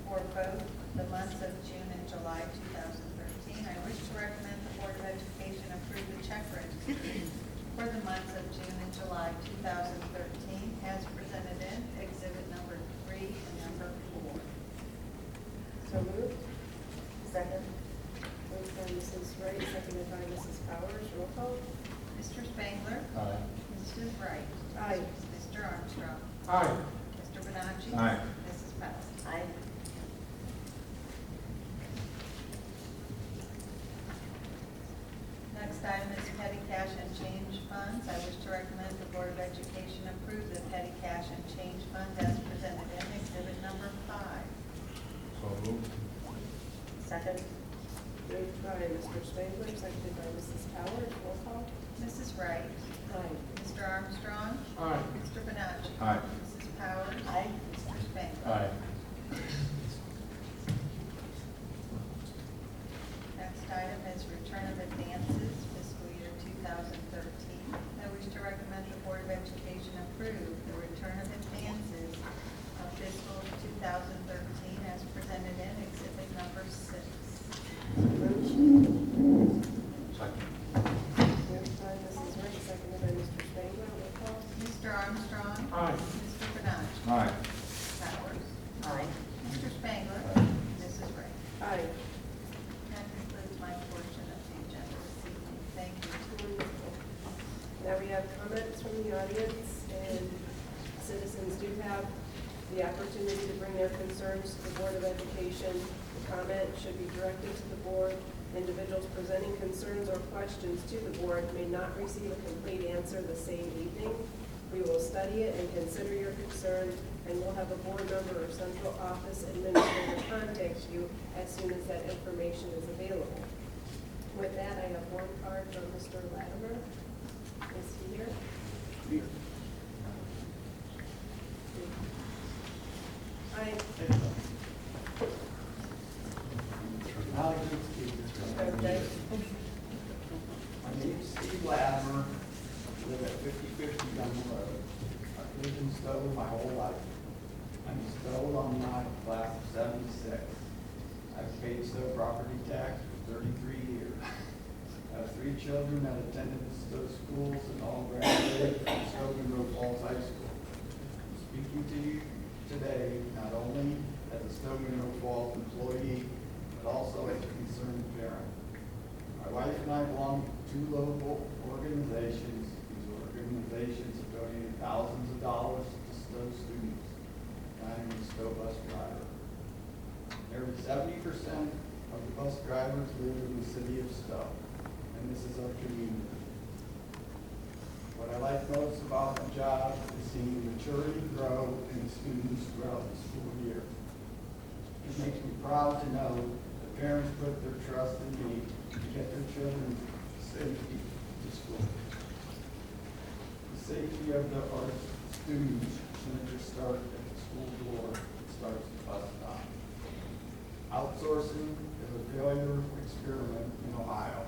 for both the months of June and July 2013. I wish to recommend the Board of Education approve the check register for the months of June and July 2013 as presented in Exhibit number 3 and number 4. So moved. Second. Moved by Mrs. Wright, seconded by Mrs. Powers. Roll call. Mr. Spangler. Aye. Mrs. Wright. Aye. Mr. Armstrong. aye. Mr. Benacci. Aye. Mrs. Powers. Aye. Next item is petty cash and change funds. I wish to recommend the Board of Education approve the petty cash and change fund as presented in Exhibit number 5. So moved. Second. Moved by Mr. Spangler, seconded by Mrs. Powers. Roll call. Mrs. we have comments from the audience, and citizens do have the opportunity to bring their concerns to the Board of Education. The comment should be directed to the board. Individuals presenting concerns or questions to the board may not receive a complete answer the same evening. We will study it and consider your concern, and we'll have a board member or central office administrator contact you as soon as that information is available. With that, I have one card from Mr. Latimer. Is he here? Hi. Okay. My name is Steve Latimer. I live at 5050 Munroe. I've lived in Stow my whole life. I'm a Stow alumni, class of 76. I've paid Stow property tax for 33 years. I have 3 children that attended Stow schools and all graduated from Stow Munroe Falls High School. I'm speaking to you today not only as a Stow Munroe Falls employee, but also as a concerned parent. My wife and I belong to 2 local organizations. These organizations have donated thousands of dollars to Stow students. I am a Stow bus driver. Nearly 70% of the bus drivers live in the city of Stow, and this is our community. What I like most about my job is seeing the maturity grow in the students throughout the school year. It makes me proud to know that parents put their trust in me to get their children safety to school. The safety of our students shouldn't just start at the school door, it starts at the bus stop. Outsourcing is a failure experiment in Ohio.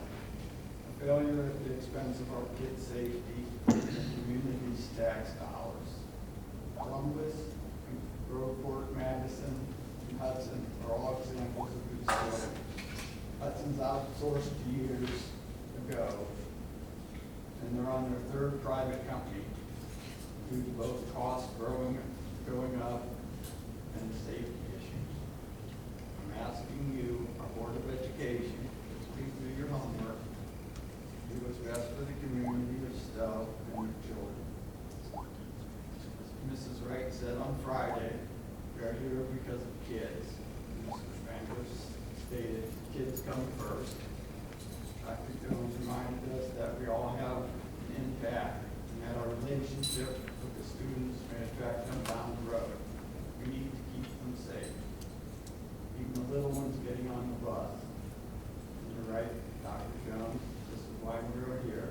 A failure at the expense of our kids' safety and the community's tax dollars. Columbus, Groveport, Madison, and Hudson are all examples of good stories. Hudson's outsourced years ago, and they're on their 3rd private company due to both costs going up and safety issues. I'm asking you, our Board of Education, to please do your homework, do what's best for the community of Stow and your children. As Mrs. Wright said on Friday, we are here because of kids. Mr. Spangler stated, kids come first. Dr. Jones reminded us that we all have an impact and that our relationship with the students may affect them down the road. We need to keep them safe. Even the little ones getting on the bus. And you're right, Dr. Jones, this is why we are here.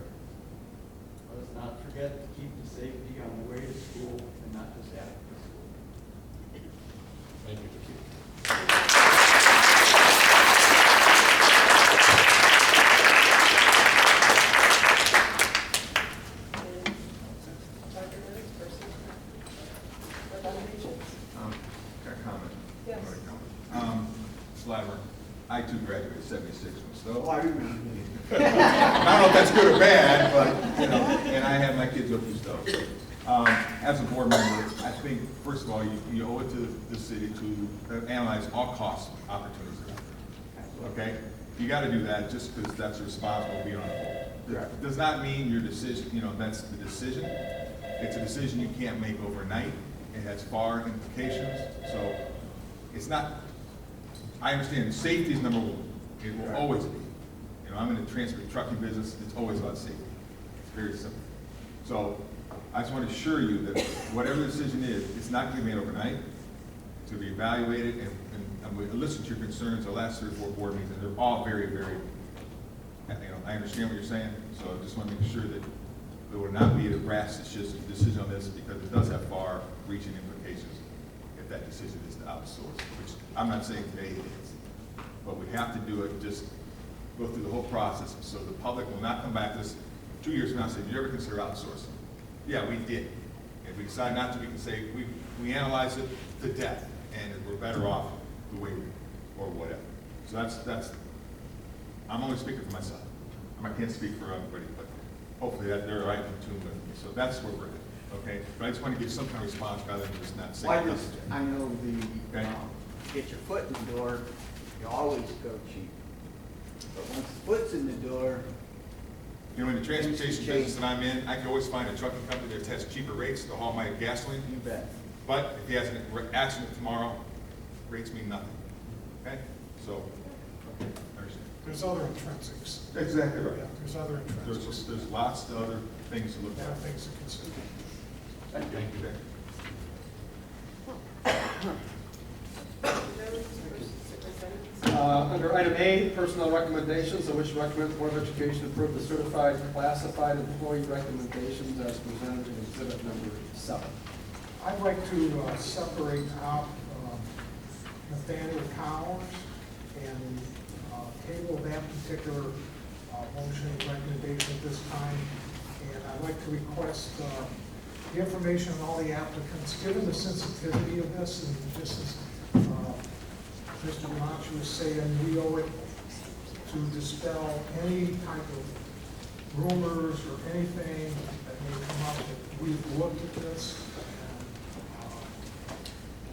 Let us not forget to keep the safety on the way to school and not just after school. Thank you. Dr. Mills, person. Recommendations? Got a comment? Yes. Slattemer, I too graduated 76 from Stow. Oh, I remember. I don't know if that's good or bad, but, you know, and I have my kids up through Stow. As a board member, I think, first of all, you owe it to the city to analyze all cost opportunities around there. Okay? You gotta do that just because that's responsible to be on the board. It does not mean your decision, you know, that's the decision. It's a decision you can't make overnight. It has far implications, so it's not, I understand safety is number 1. It will always be. You know, I'm in the transport trucking business, it's always about safety. It's very simple. So I just want to assure you that whatever the decision is, it's not going to be made overnight. It's going to be evaluated, and I'm going to listen to your concerns the last 3 or 4 board meetings, and they're all very, very, you know, I understand what you're saying, so I just want to make sure that there will not be a rash decision on this, because it does have far-reaching implications if that decision is to outsource, which I'm not saying today it is. But we have to do it, just go through the whole process, so the public will not come back to us 2 years from now and say, did you ever consider outsourcing? Yeah, we did. If we decide not to, we can say, we analyzed it to death, and we're better off the way we, or whatever. So that's, I'm only speaking for myself. I can't speak for everybody, but hopefully that they're right in tune with me. So that's where we're at, okay? But I just want to give some kind of response rather than just not saying nothing. I know the, Okay. get your foot in the door, you always go cheap. But once the foot's in the door, You know, in the transportation business that I'm in, I can always find a trucking company that has cheaper rates to haul my gasoline. You bet. But if he has an accident tomorrow, rates mean nothing. Okay? So, okay, understand. There's other intrinsics. Exactly right. Yeah, there's other intrinsics. There's lots of other things to look There are at. things to consider. Thank you, Dick. Under item A, personnel recommendations, I wish to recommend the Board of Education approve the certified classified employee recommendations as presented in exhibit number 7. I'd like to separate out Nathaniel Powers and table that particular motion and recommendation at this time. And I'd like to request the information on all the applicants, given the sensitivity of this, and just as Mr. Gamache was saying, we owe it to dispel any type of rumors or anything that may come up. That we've looked at this,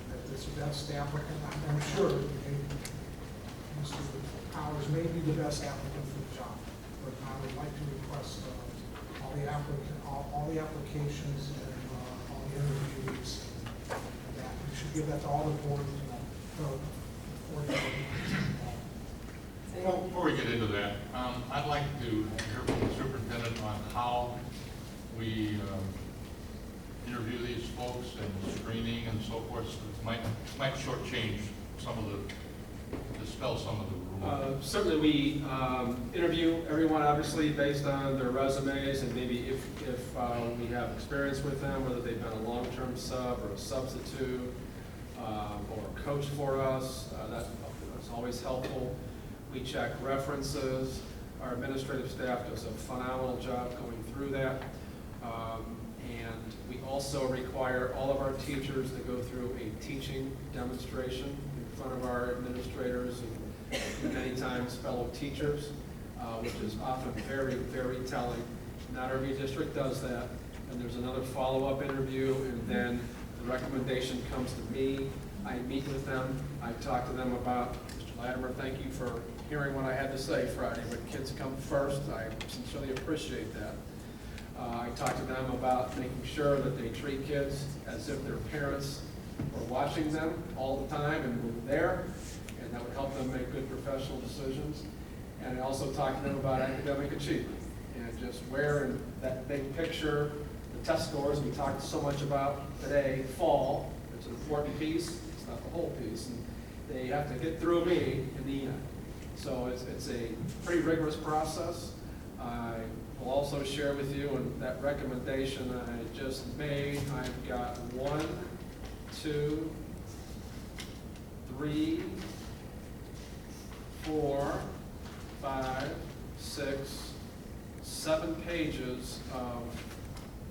and that this best applicant, I'm sure, Mr. Powers may be the best applicant for the job, but I would like to request all the applications and all the interviews, and that we should give that to all the board, Before we get into that, I'd like to hear from the superintendent on how we interview these folks and screening and so forth. So it might shortchange some of the, dispel some of the rumors. Certainly, we interview everyone, obviously, based on their resumes, and maybe if we have experience with them, whether they've been a long-term sub or a substitute, or a coach for us, that's always helpful. We check references. Our administrative staff does a phenomenal job going through that. And we also require all of our teachers to go through a teaching demonstration in front of our administrators and many times fellow teachers, which is often very, very telling. Not every district does that. And there's another follow-up interview, and then the recommendation comes to me. I meet with them. I talk to them about, Mr. Latimer, thank you for hearing what I had to say Friday, but kids come first. I sincerely appreciate that. I talk to them about making sure that they treat kids as if their parents were watching them all the time and were there, and that would help them make good professional decisions. And I also talk to them about academic achievement and just where in that big picture, the test scores we talked so much about today fall. It's an important piece. It's not the whole piece. And they have to get through me in the end. So it's a pretty rigorous process. I will also share with you in that recommendation I just made, I've got 1, 2, 3, 4, 5, 6, 7 pages of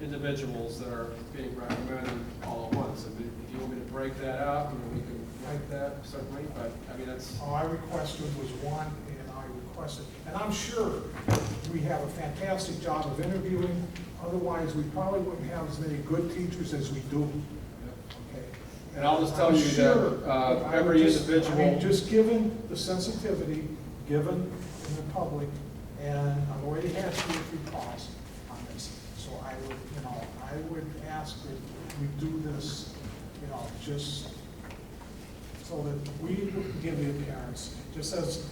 individuals that are being recommended all at once. If you want me to break that out, we can write that certainly, but I mean, it's... All I requested was 1, and I requested, and I'm sure we have a fantastic job of interviewing, otherwise we probably wouldn't have as many good teachers as we do. Okay. And I'll just tell you that every individual... I mean, just given the sensitivity given in the public, and I've already had 2 or 3 calls on this, so I would ask that we do this, just so that we give the parents, just as,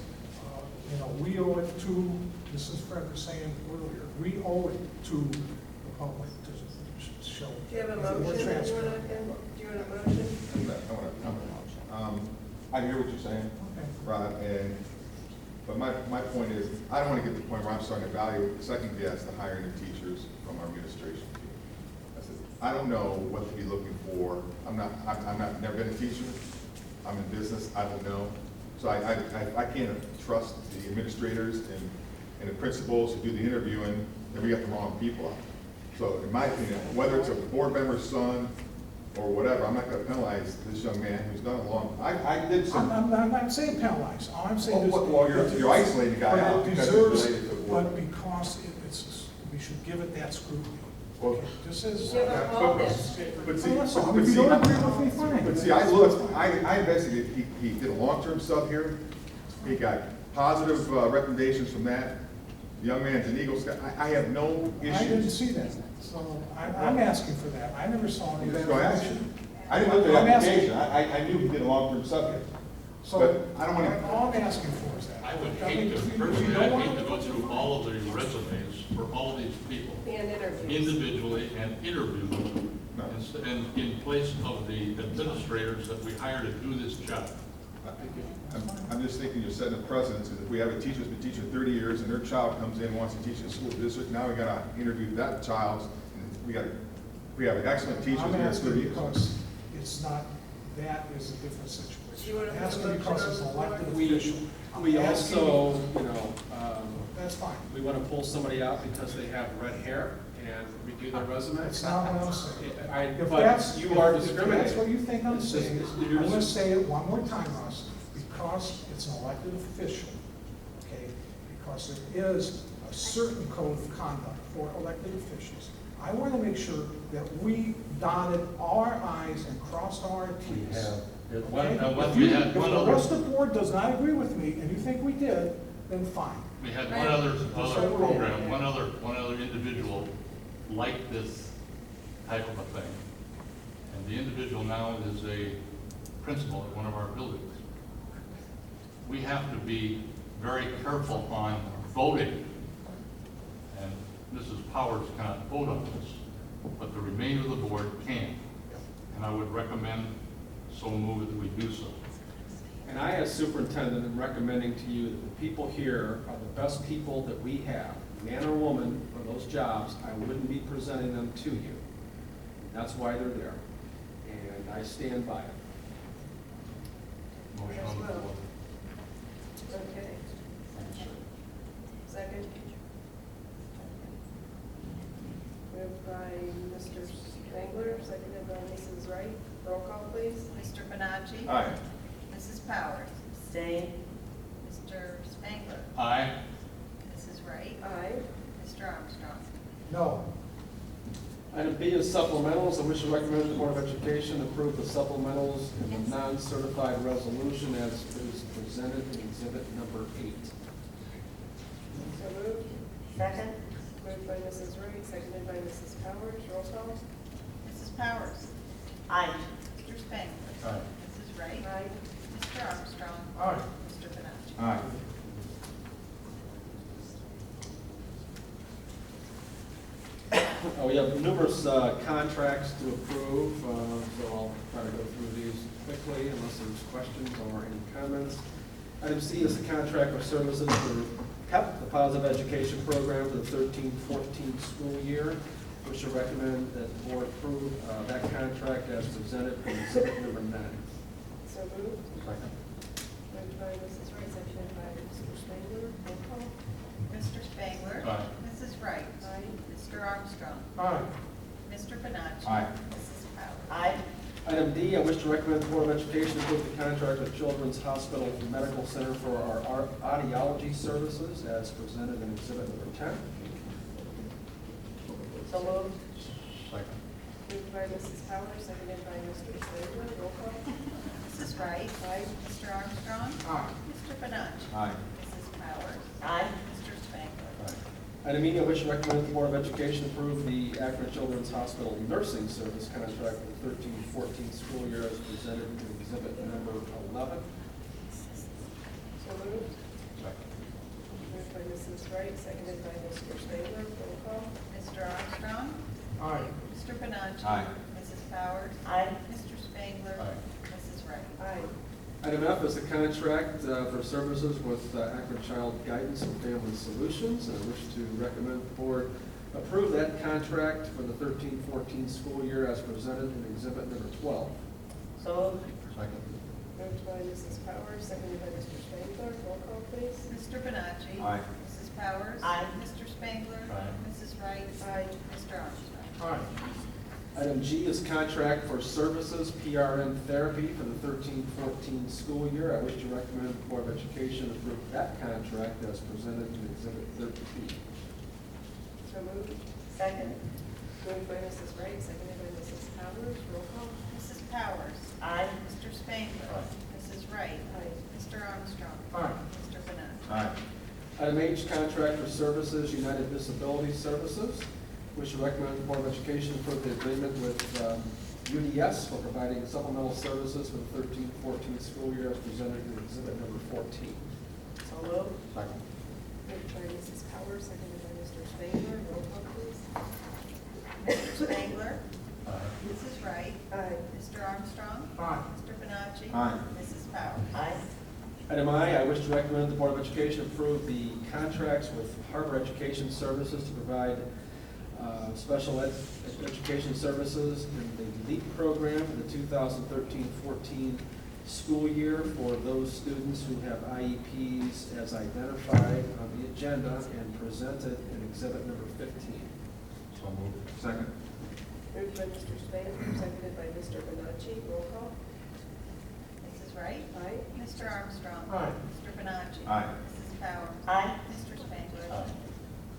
we owe it to, this is Fred was saying earlier, we owe it to the public to show. Do you have a we're motion? Do you transparent. want a motion? I want to comment. I hear what you're saying, Okay. Rod, but my point is, I don't want to get to the point where I'm starting to evaluate, second guess the hiring of teachers from our administration team. I don't know what to be looking for. I'm not, never been a teacher. I'm in business, I don't know. So I can't trust the administrators and the principals who do the interviewing, and we got the wrong people out. So in my opinion, whether it's a board member's son or whatever, I'm not gonna penalize this young man who's done a long, I did some. I'm not saying penalize, all I'm saying is. Well, you're isolating the guy but out it because it's deserves, related to the board. but because we should give it that scrutiny. Well, Okay, just as. Give them all this. But see, That's all. but If you see, don't agree with me, fine. But see, I investigated, he did a long-term sub here, he got positive recommendations from that, young man's an Eagle Scout. I have no issues. I didn't see that, so I'm asking for that. I never saw any of Just that go ask information. him. I didn't look at I'm the asking- application. I knew he did a long-term subject. So, But I don't want to. all I'm asking for is that. I would mean, hate to, if you personally, don't I'd want hate to go through all of the resumes for all these people And interviews. individually and interview them No. in place of the administrators that we hire to do this job. I'm just thinking you're setting a precedent, that if we have a teacher who's been teaching 30 years and their child comes in and wants to teach in a school district, now we gotta interview that child. We have excellent teachers I'm here. asking because it's not, that is a different situation. Do you want to I'm put a asking motion because on it's the an floor? elected We, official. I'm we asking- also, you know, That's fine. we want to pull somebody out because they have red hair and review their resume. That's not what I'm saying. If But that's, you are if discriminating. that's what you think I'm It's just- saying, you're I'm gonna just- say it one more time, Russ, because it's an elected official, okay? Because there is a certain code of conduct for elected officials. I want to make sure that we dotted all our i's and crossed all our t's. Okay? If we had If one the other, rest of the board does not agree with me, and you think we did, then fine. we had one other program, one other individual like this type of a thing. And the individual now is a principal at one of our buildings. We have to be very careful on voting. And Mrs. Powers cannot vote on this, but the remainder of the board can. And I would recommend so move that we do so. And I, as superintendent, am recommending to you that the people here are the best people that we have, man or woman, for those jobs. I wouldn't be presenting them to you. That's why they're there. And I stand by it. Motion on the floor. Okay. Second. Moved by Mr. Spangler, seconded by Mrs. Wright. Roll call, please. Mr. Bonacci? Aye. Mrs. Powers? Stay. Mr. Spangler? Aye. Mrs. Wright? Aye. Mr. Armstrong? No. Item B is supplementals. I wish to recommend the Board of Education approve the supplementals in the non-certified resolution as is presented in exhibit number 8. So moved. Second. Moved by Mrs. Wright, seconded by Mrs. Powers. Roll call. Mrs. Powers? Aye. Mr. Spangler? Aye. Mrs. Wright? Aye. Mr. Armstrong? All right. Mr. Bonacci? Aye. We have numerous contracts to approve, so I'll try to go through these quickly unless there's questions or any comments. Item C is the contract for services for PEP, the Positive Education Program for the 13-14 school year. We should recommend that the board approve that contract as presented in exhibit number 9. So moved. Second. Moved by Mrs. Wright, seconded by Mr. Spangler. Roll call. Mr. Spangler? Aye. Mrs. Wright? Aye. Mr. Armstrong? All right. Mr. Bonacci? Aye. Mrs. Powers? Aye. Item D, I wish to recommend the Board of Education approve the contract with Children's Hospital Medical Center for our audiology services as presented in exhibit number 10. So moved. Second. Moved by Mrs. Powers, seconded by Mr. Spangler. Roll call. Mrs. Wright? Aye. Mr. Armstrong? Aye. Mr. Bonacci? Aye. Mrs. Powers? Aye. Mr. Spangler? Item E, I wish to recommend the Board of Education approve the Akron Children's Hospital Nursing Service contract for the 13-14 school year as presented in exhibit number 11. So moved. Second. Moved by Mrs. Wright, seconded by Mr. Spangler. Roll call. Mr. Armstrong? All right. Mr. Bonacci? Aye. Mrs. Powers? Aye. Mr. Spangler? Aye. Mrs. Wright? Aye. Item F is a contract for services with Akron Child Guidance and Family Solutions. And I wish to recommend the board approve that contract for the 13-14 school year as presented in exhibit number 12. So moved. Second. Moved by Mrs. Powers, seconded by Mr. Spangler. Roll call, please. Mr. Bonacci? Aye. Mrs. Powers? Aye. Mr. Spangler? Aye. Mrs. Wright? Aye. Mr. Armstrong? All right. Item G is contract for services PRN therapy for the 13-14 school year. I wish to recommend the Board of Education approve that contract as presented in exhibit 13. So moved. Second. Moved by Mrs. Wright, seconded by Mrs. Powers. Roll call. Mrs. Powers? Aye. Mr. Spangler? Aye. Mrs. Wright? Aye. Mr. Armstrong? All right. Mr. Bonacci? Aye. Item H, contract for services, United Disability Services. Wish to recommend the Board of Education approve the agreement with UDS for providing supplemental services for the 13-14 school year as presented in exhibit number 14. So moved. Second. Moved by Mrs. Powers, seconded by Mr. Spangler. Roll call, please. Mr. Spangler. Mrs. Wright. Aye. Mr. Armstrong. Aye. Mr. Panacci. Aye. Mrs. Powers. Aye. Item I wish to recommend the Board of Education approve the contracts with Harbor Education Services to provide special education services in the LEAP program in the 2013-14 school year for those students who have IEPs as identified on the agenda and presented in exhibit number 15. So moved. Second. Moved by Mr. Spangler, seconded by Mr. Bonacci. Roll call. Mrs. Wright. Aye. Mr. Armstrong. Aye. Mr. Panacci. Aye. Mrs. Powers. Aye. Mr. Spangler.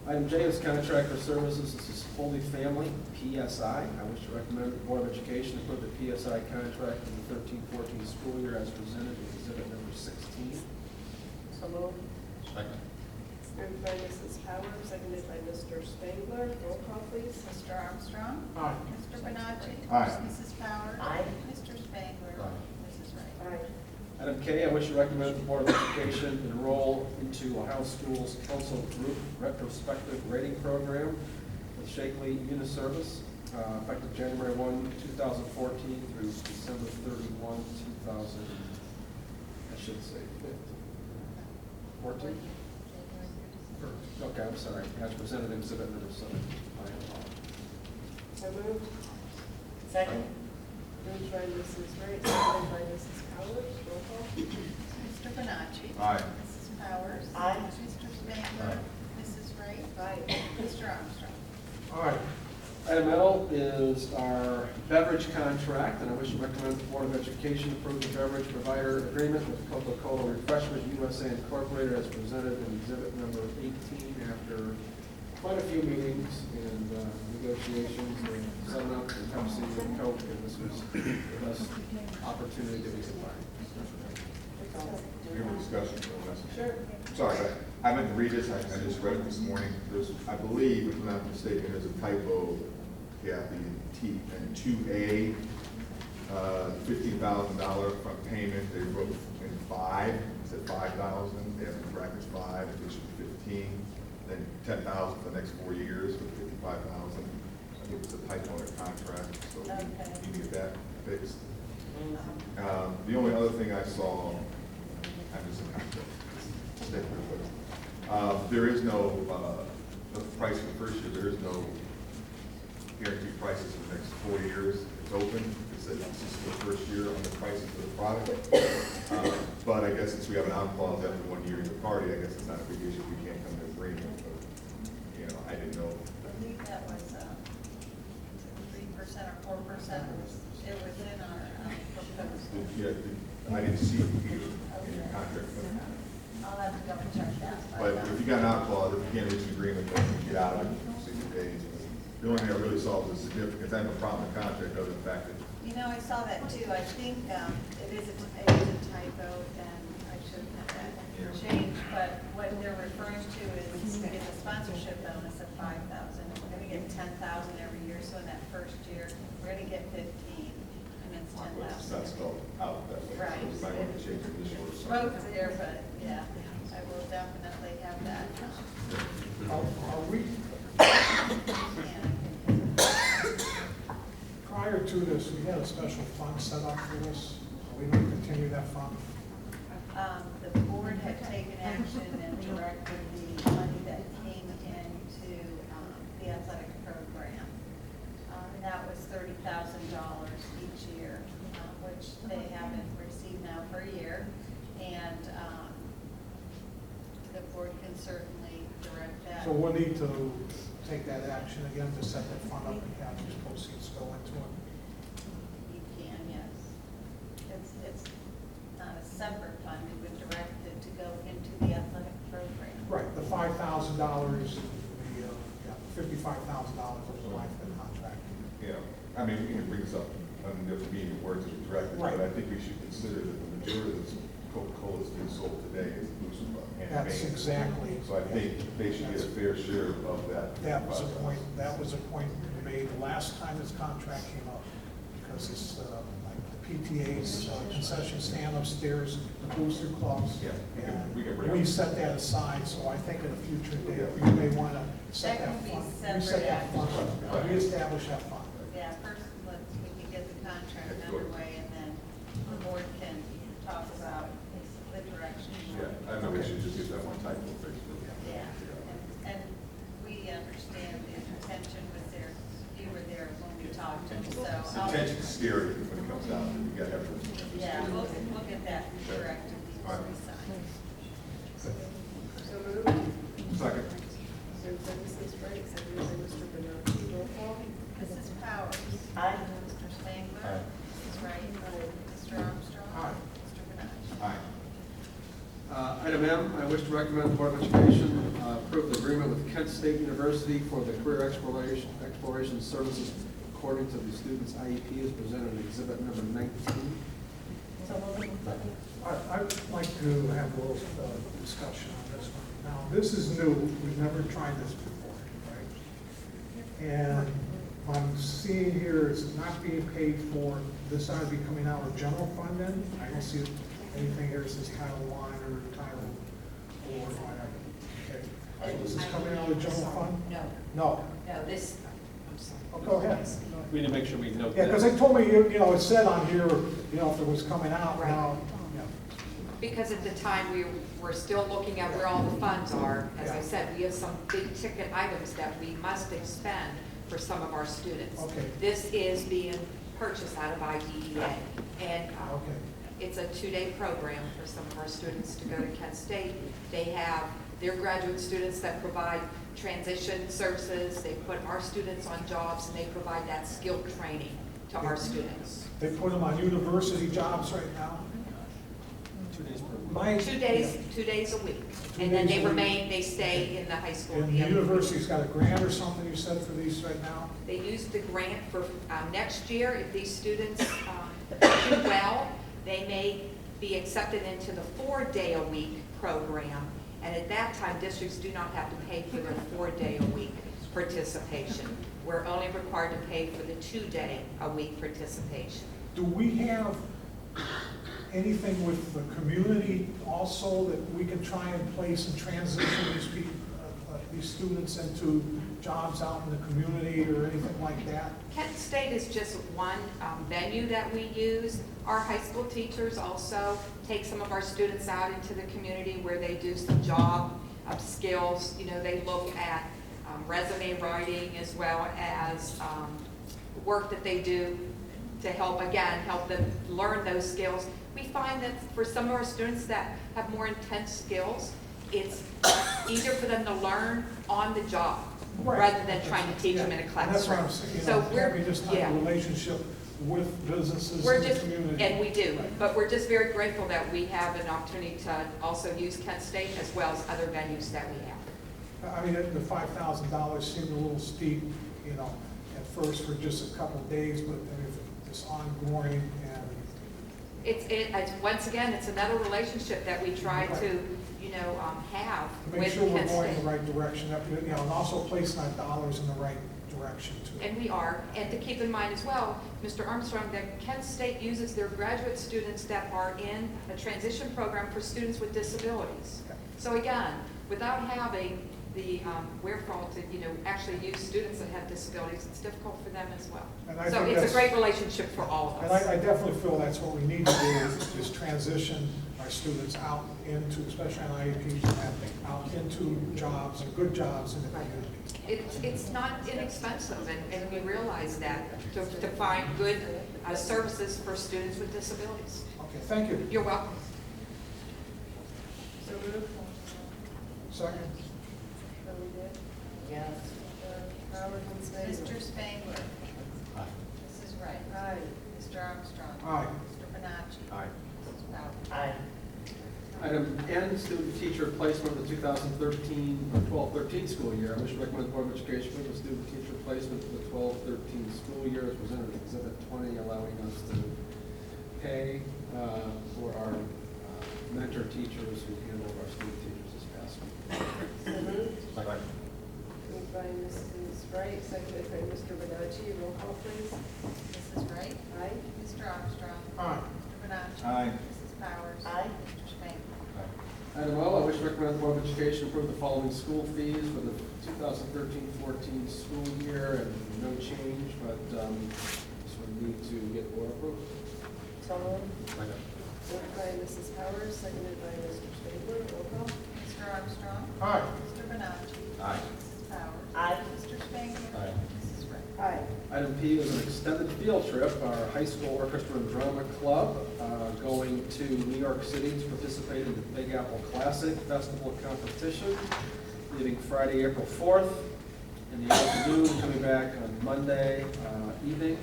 Item J is contract for services. This is Holy Family, PSI. I wish to recommend the Board of Education approve the PSI contract for the 13-14 school year as presented in exhibit number 16. So moved. Second. Moved by Mrs. Powers, seconded by Mr. Spangler. Roll call, please. Mr. Armstrong. Aye. Mr. Panacci. Aye. Mrs. Powers. Aye. Mr. Spangler. Mrs. Wright. Aye. Item K, I wish to recommend the Board of Education enroll into Ohio Schools Council Group Retrospective Rating Program with Shakely Uniservice, effective January 1, 2014 through December 31, 2000, I should say 14? Okay, I'm sorry, as presented in exhibit number 7. So moved. Second. Moved by Mrs. Wright, seconded by Mrs. Powers. Roll call. Mr. Panacci. Aye. Mrs. Powers. Aye. Mr. Spangler. Mrs. Wright. Aye. Mr. Armstrong. Aye. Item L is our beverage contract, and I wish to recommend the Board of Education approve the beverage provider agreement with Coca-Cola Refreshment USA Incorporated as presented in exhibit number 18 after quite a few meetings and negotiations and 7-Up and Pepsi and Coke, and this was the best opportunity that we could find. We have a discussion. Sure. Sorry, I meant to read this, I just read it this morning. There's, I believe, if I'm not mistaken, there's a typo, Kathy, in T and 2A, $15,000 front payment, they wrote in 5, it said 5,000, they have in brackets 5, it should be 15, then 10,000 for the next 4 years for 55,000. I think it's a typo in the contract, so you need that fixed. The only other thing I saw, I'm just there is no price for the first year. There is no guaranteed prices for the next 4 years. It's open. It says this is the first year on the prices for the product. But I guess since we have an out clause after 1 year in the party, I guess it's not a big issue. We can't come to agreement. But you know, I didn't know. I believe that was 3% or 4%. It was in our proposed. Yeah, I didn't see it here in your contract. I'll have to double check that. But if you got an out clause, if you can't reach an agreement, then you get out of it in 60 days. The only thing I really saw was the significance. I have no problem with the contract other than the fact that You know, I saw that too. I think it is a typo, and I should have that changed. But what they're referring to is we get a sponsorship bonus of 5,000. We're going to get 10,000 every year. So in that first year, we're going to get 15, and it's 10,000. it's not spelled out that way. Right. So you might want to change it this year or something. Wrote there, but yeah, I will definitely have that. Are we, prior to this, we had a special fund set up for this? Are we going to continue that fund? The board had taken action and directed the money that came into the athletic program. And that was $30,000 each year, which they haven't received now for a year. And the board can certainly direct that. So we'll need to take that action again to set that fund up and have these proceeds go into it? You can, yes. It's not a separate fund, it would direct it to go into the athletic program. Right, the $5,000, the $55,000 over the life of the contract. Yeah, I mean, we can bring this up on a different meeting where it's directed, but I think we should consider that the majority of this Coca-Cola is being sold today is Booster Club. That's exactly. So I think they should get a fair share of that. That was a point, that was a point made the last time this contract came up, because it's like the PTA's concession stand upstairs, the booster clubs. Yeah, we can bring And we it. set that aside, so I think at a future date, we may want to set That that can be fund. separate We set that fund, action. reestablish that fund. Yeah, first, we can get the contract That's good. underway, and then the board can talk about the direction. Yeah, I know we should just get that one typo fixed. Yeah, and we understand the intention was there, you were there when we talked, and so. The intention's scary when it comes down to it. You gotta have to. Yeah, we'll get that corrected before we sign. So moved. Second. Moved by Mrs. Wright, seconded by Mr. Bernard. Roll call. Mrs. Powers. Aye. Mr. Spangler. Aye. Mrs. Wright. Mr. Armstrong. Aye. Mr. Bernard. Aye. Item M, I wish to recommend the Board of Education approve the agreement with Kent State University for the career exploration services according to the student's IEP as presented in exhibit number 19. I'd like to have a little discussion on this one. Now, this is new, we've never tried this before, right? And I'm seeing here it's not being paid for, this ought to be coming out of general fund then? I don't see anything here that says Title I or Title IV or whatever. Okay, so this is coming out of general fund? No, No. no, this, I'm sorry. Oh, go ahead. We need to make sure we note Yeah, that. because they told me, you know, it said on here, you know, if it was coming out Right. now. Yeah. Because at the time, we were still looking at where all the funds are. As I said, we have some big ticket items that we must expend for some of our students. Okay. This is being purchased out of IDEA. And Okay. it's a 2-day program for some of our students to go to Kent State. They have their graduate students that provide transition services. They put our students on jobs, and they provide that skill training to our students. They put them on university jobs right now? 2 days per week. My- 2 days, 2 days a week. 2 And then days they a week. remain, they stay in the high school. And the the other week. university's got a grant or something you said for these right now? They use the grant for next year. If these students do well, they may be accepted into the 4-day-a-week program. And at that time, districts do not have to pay for their 4-day-a-week participation. We're only required to pay for the 2-day-a-week participation. Do we have anything with the community also that we can try and place and transition these students into jobs out in the community or anything like that? Kent State is just one venue that we use. Our high school teachers also take some of our students out into the community where they do some job skills. You know, they look at resume writing as well as work that they do to help them learn those skills. We find that for some of our students that have more intense skills, it's easier for them to learn on the job rather than trying to teach them in a And that's what classroom. I'm saying, you So know, we're, having this type yeah. of relationship with businesses We're in the just, community. and we do, Right. but we're just very grateful that we have an opportunity to also use Kent State as well as other venues that we have. I mean, the $5,000 seemed a little steep, you know, at first for just a couple of days, but if it's ongoing and. It's, once again, it's another relationship that we try to, you know, have To make with sure we're Kent going in State. the right direction, you know, and also placing our dollars in the right direction too. And we are, and to keep in mind as well, Mr. Armstrong, that Kent State uses their graduate students that are in a transition program for students with disabilities. Okay. So again, without having the wherewithal to, you know, actually use students that have disabilities, it's difficult for them as well. And I So think it's a that's- great relationship for all of And us. I definitely feel that's what we need to do, is transition our students out into, especially on IEPs, out into jobs, and good jobs in the Right. community. It's not inexpensive, and we realize that, to find good services for students with disabilities. Okay, thank you. You're welcome. So moved. Second? So we did. Yes. Powers and Spangler. Mr. Spangler. Aye. Mrs. Wright. Aye. Mr. Armstrong. Aye. Mr. Bonacci. Aye. Mrs. Powers. Aye. Item N, student teacher placement of the 2012-13 school year. I wish to recommend the Board of Education approve the student teacher placement for the 12-13 school year as presented in Exhibit 20, allowing us to pay for our mentor teachers who handled our student teachers this past week. So moved. Second. Moved by Mrs. Wright, seconded by Mr. Benacci. Roll call, please. Mrs. Wright? Aye. Mr. Armstrong? Aye. Mr. Benacci? Aye. Mrs. Powers? Aye. Mr. Spangler? Item O, I wish to recommend the Board of Education approve the following school fees for the 2013-14 school year, and no change, but this would need to get board approval. So moved. Second. Moved by Mrs. Powers, seconded by Mr. Spangler. Roll call. Mr. Armstrong? Aye. Mr. Benacci? Aye. Mrs. Powers? Aye. Mr. Spangler? Aye. Mrs. Wright? Aye. Item P is an extended field trip, our high school orchestra and drama club going to New York City to participate in the Big Apple Classic Festival competition, leaving Friday, April 4th in the afternoon, coming back on Monday evening.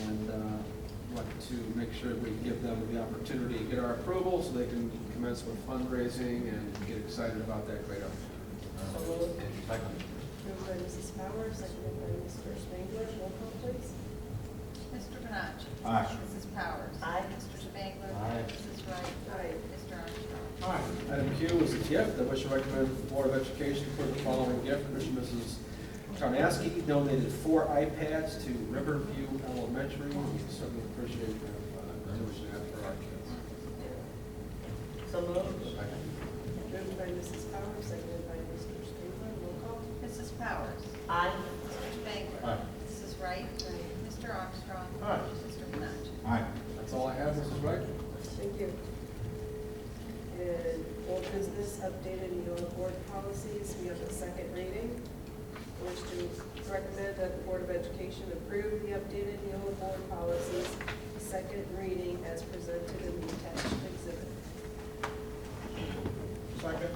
And want to make sure we give them the opportunity to get our approval so they can commence with fundraising and get excited about that great opportunity. So moved. Second. Moved by Mrs. Powers, seconded by Mr. Spangler. Roll call, please. Mr. Benacci? Aye. Mrs. Powers? Aye. Mr. Spangler? Aye. Mrs. Wright? Aye. Mr. Armstrong? Aye. Item Q is a gift. I wish to recommend the Board of Education for the following gift. Mrs. Tarnaski donated 4 iPads to Riverview Elementary. We certainly appreciate them doing that for our kids. So moved. Second. Moved by Mrs. Powers, seconded by Mr. Spangler. Roll call. Mrs. Powers? Aye. Mr. Spangler? Aye. Mrs. Wright? Mr. Armstrong? Aye. Mr. Benacci? Aye. That's all I have, Mrs. Wright. Thank you. And old business, updated Neola board policies. We have a second reading. I wish to recommend that the Board of Education approve the updated Neola board policies, second reading as presented in the attached exhibit. Second.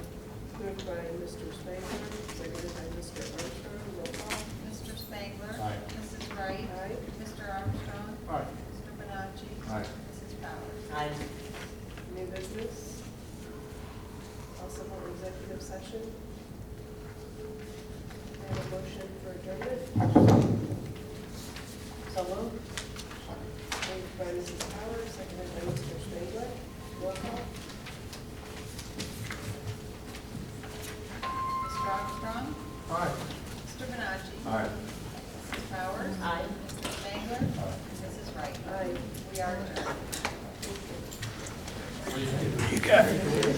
Moved by Mr. Spangler, seconded by Mr. Armstrong. Roll call. Mr. Spangler? Aye. Mrs. Wright? Aye. Mr. Armstrong? Aye. Mr. Benacci? Aye. Mrs. Powers? Aye. New business. Also for executive session. And a motion for adjournment. So moved. Moved by Mrs. Powers, seconded by Mr. Spangler. Roll call. Mr. Armstrong? Aye. Mr. Benacci? Aye. Mrs. Powers? Aye. Mr. Spangler? Mrs. Wright? Aye. We are adjourned. Thank you.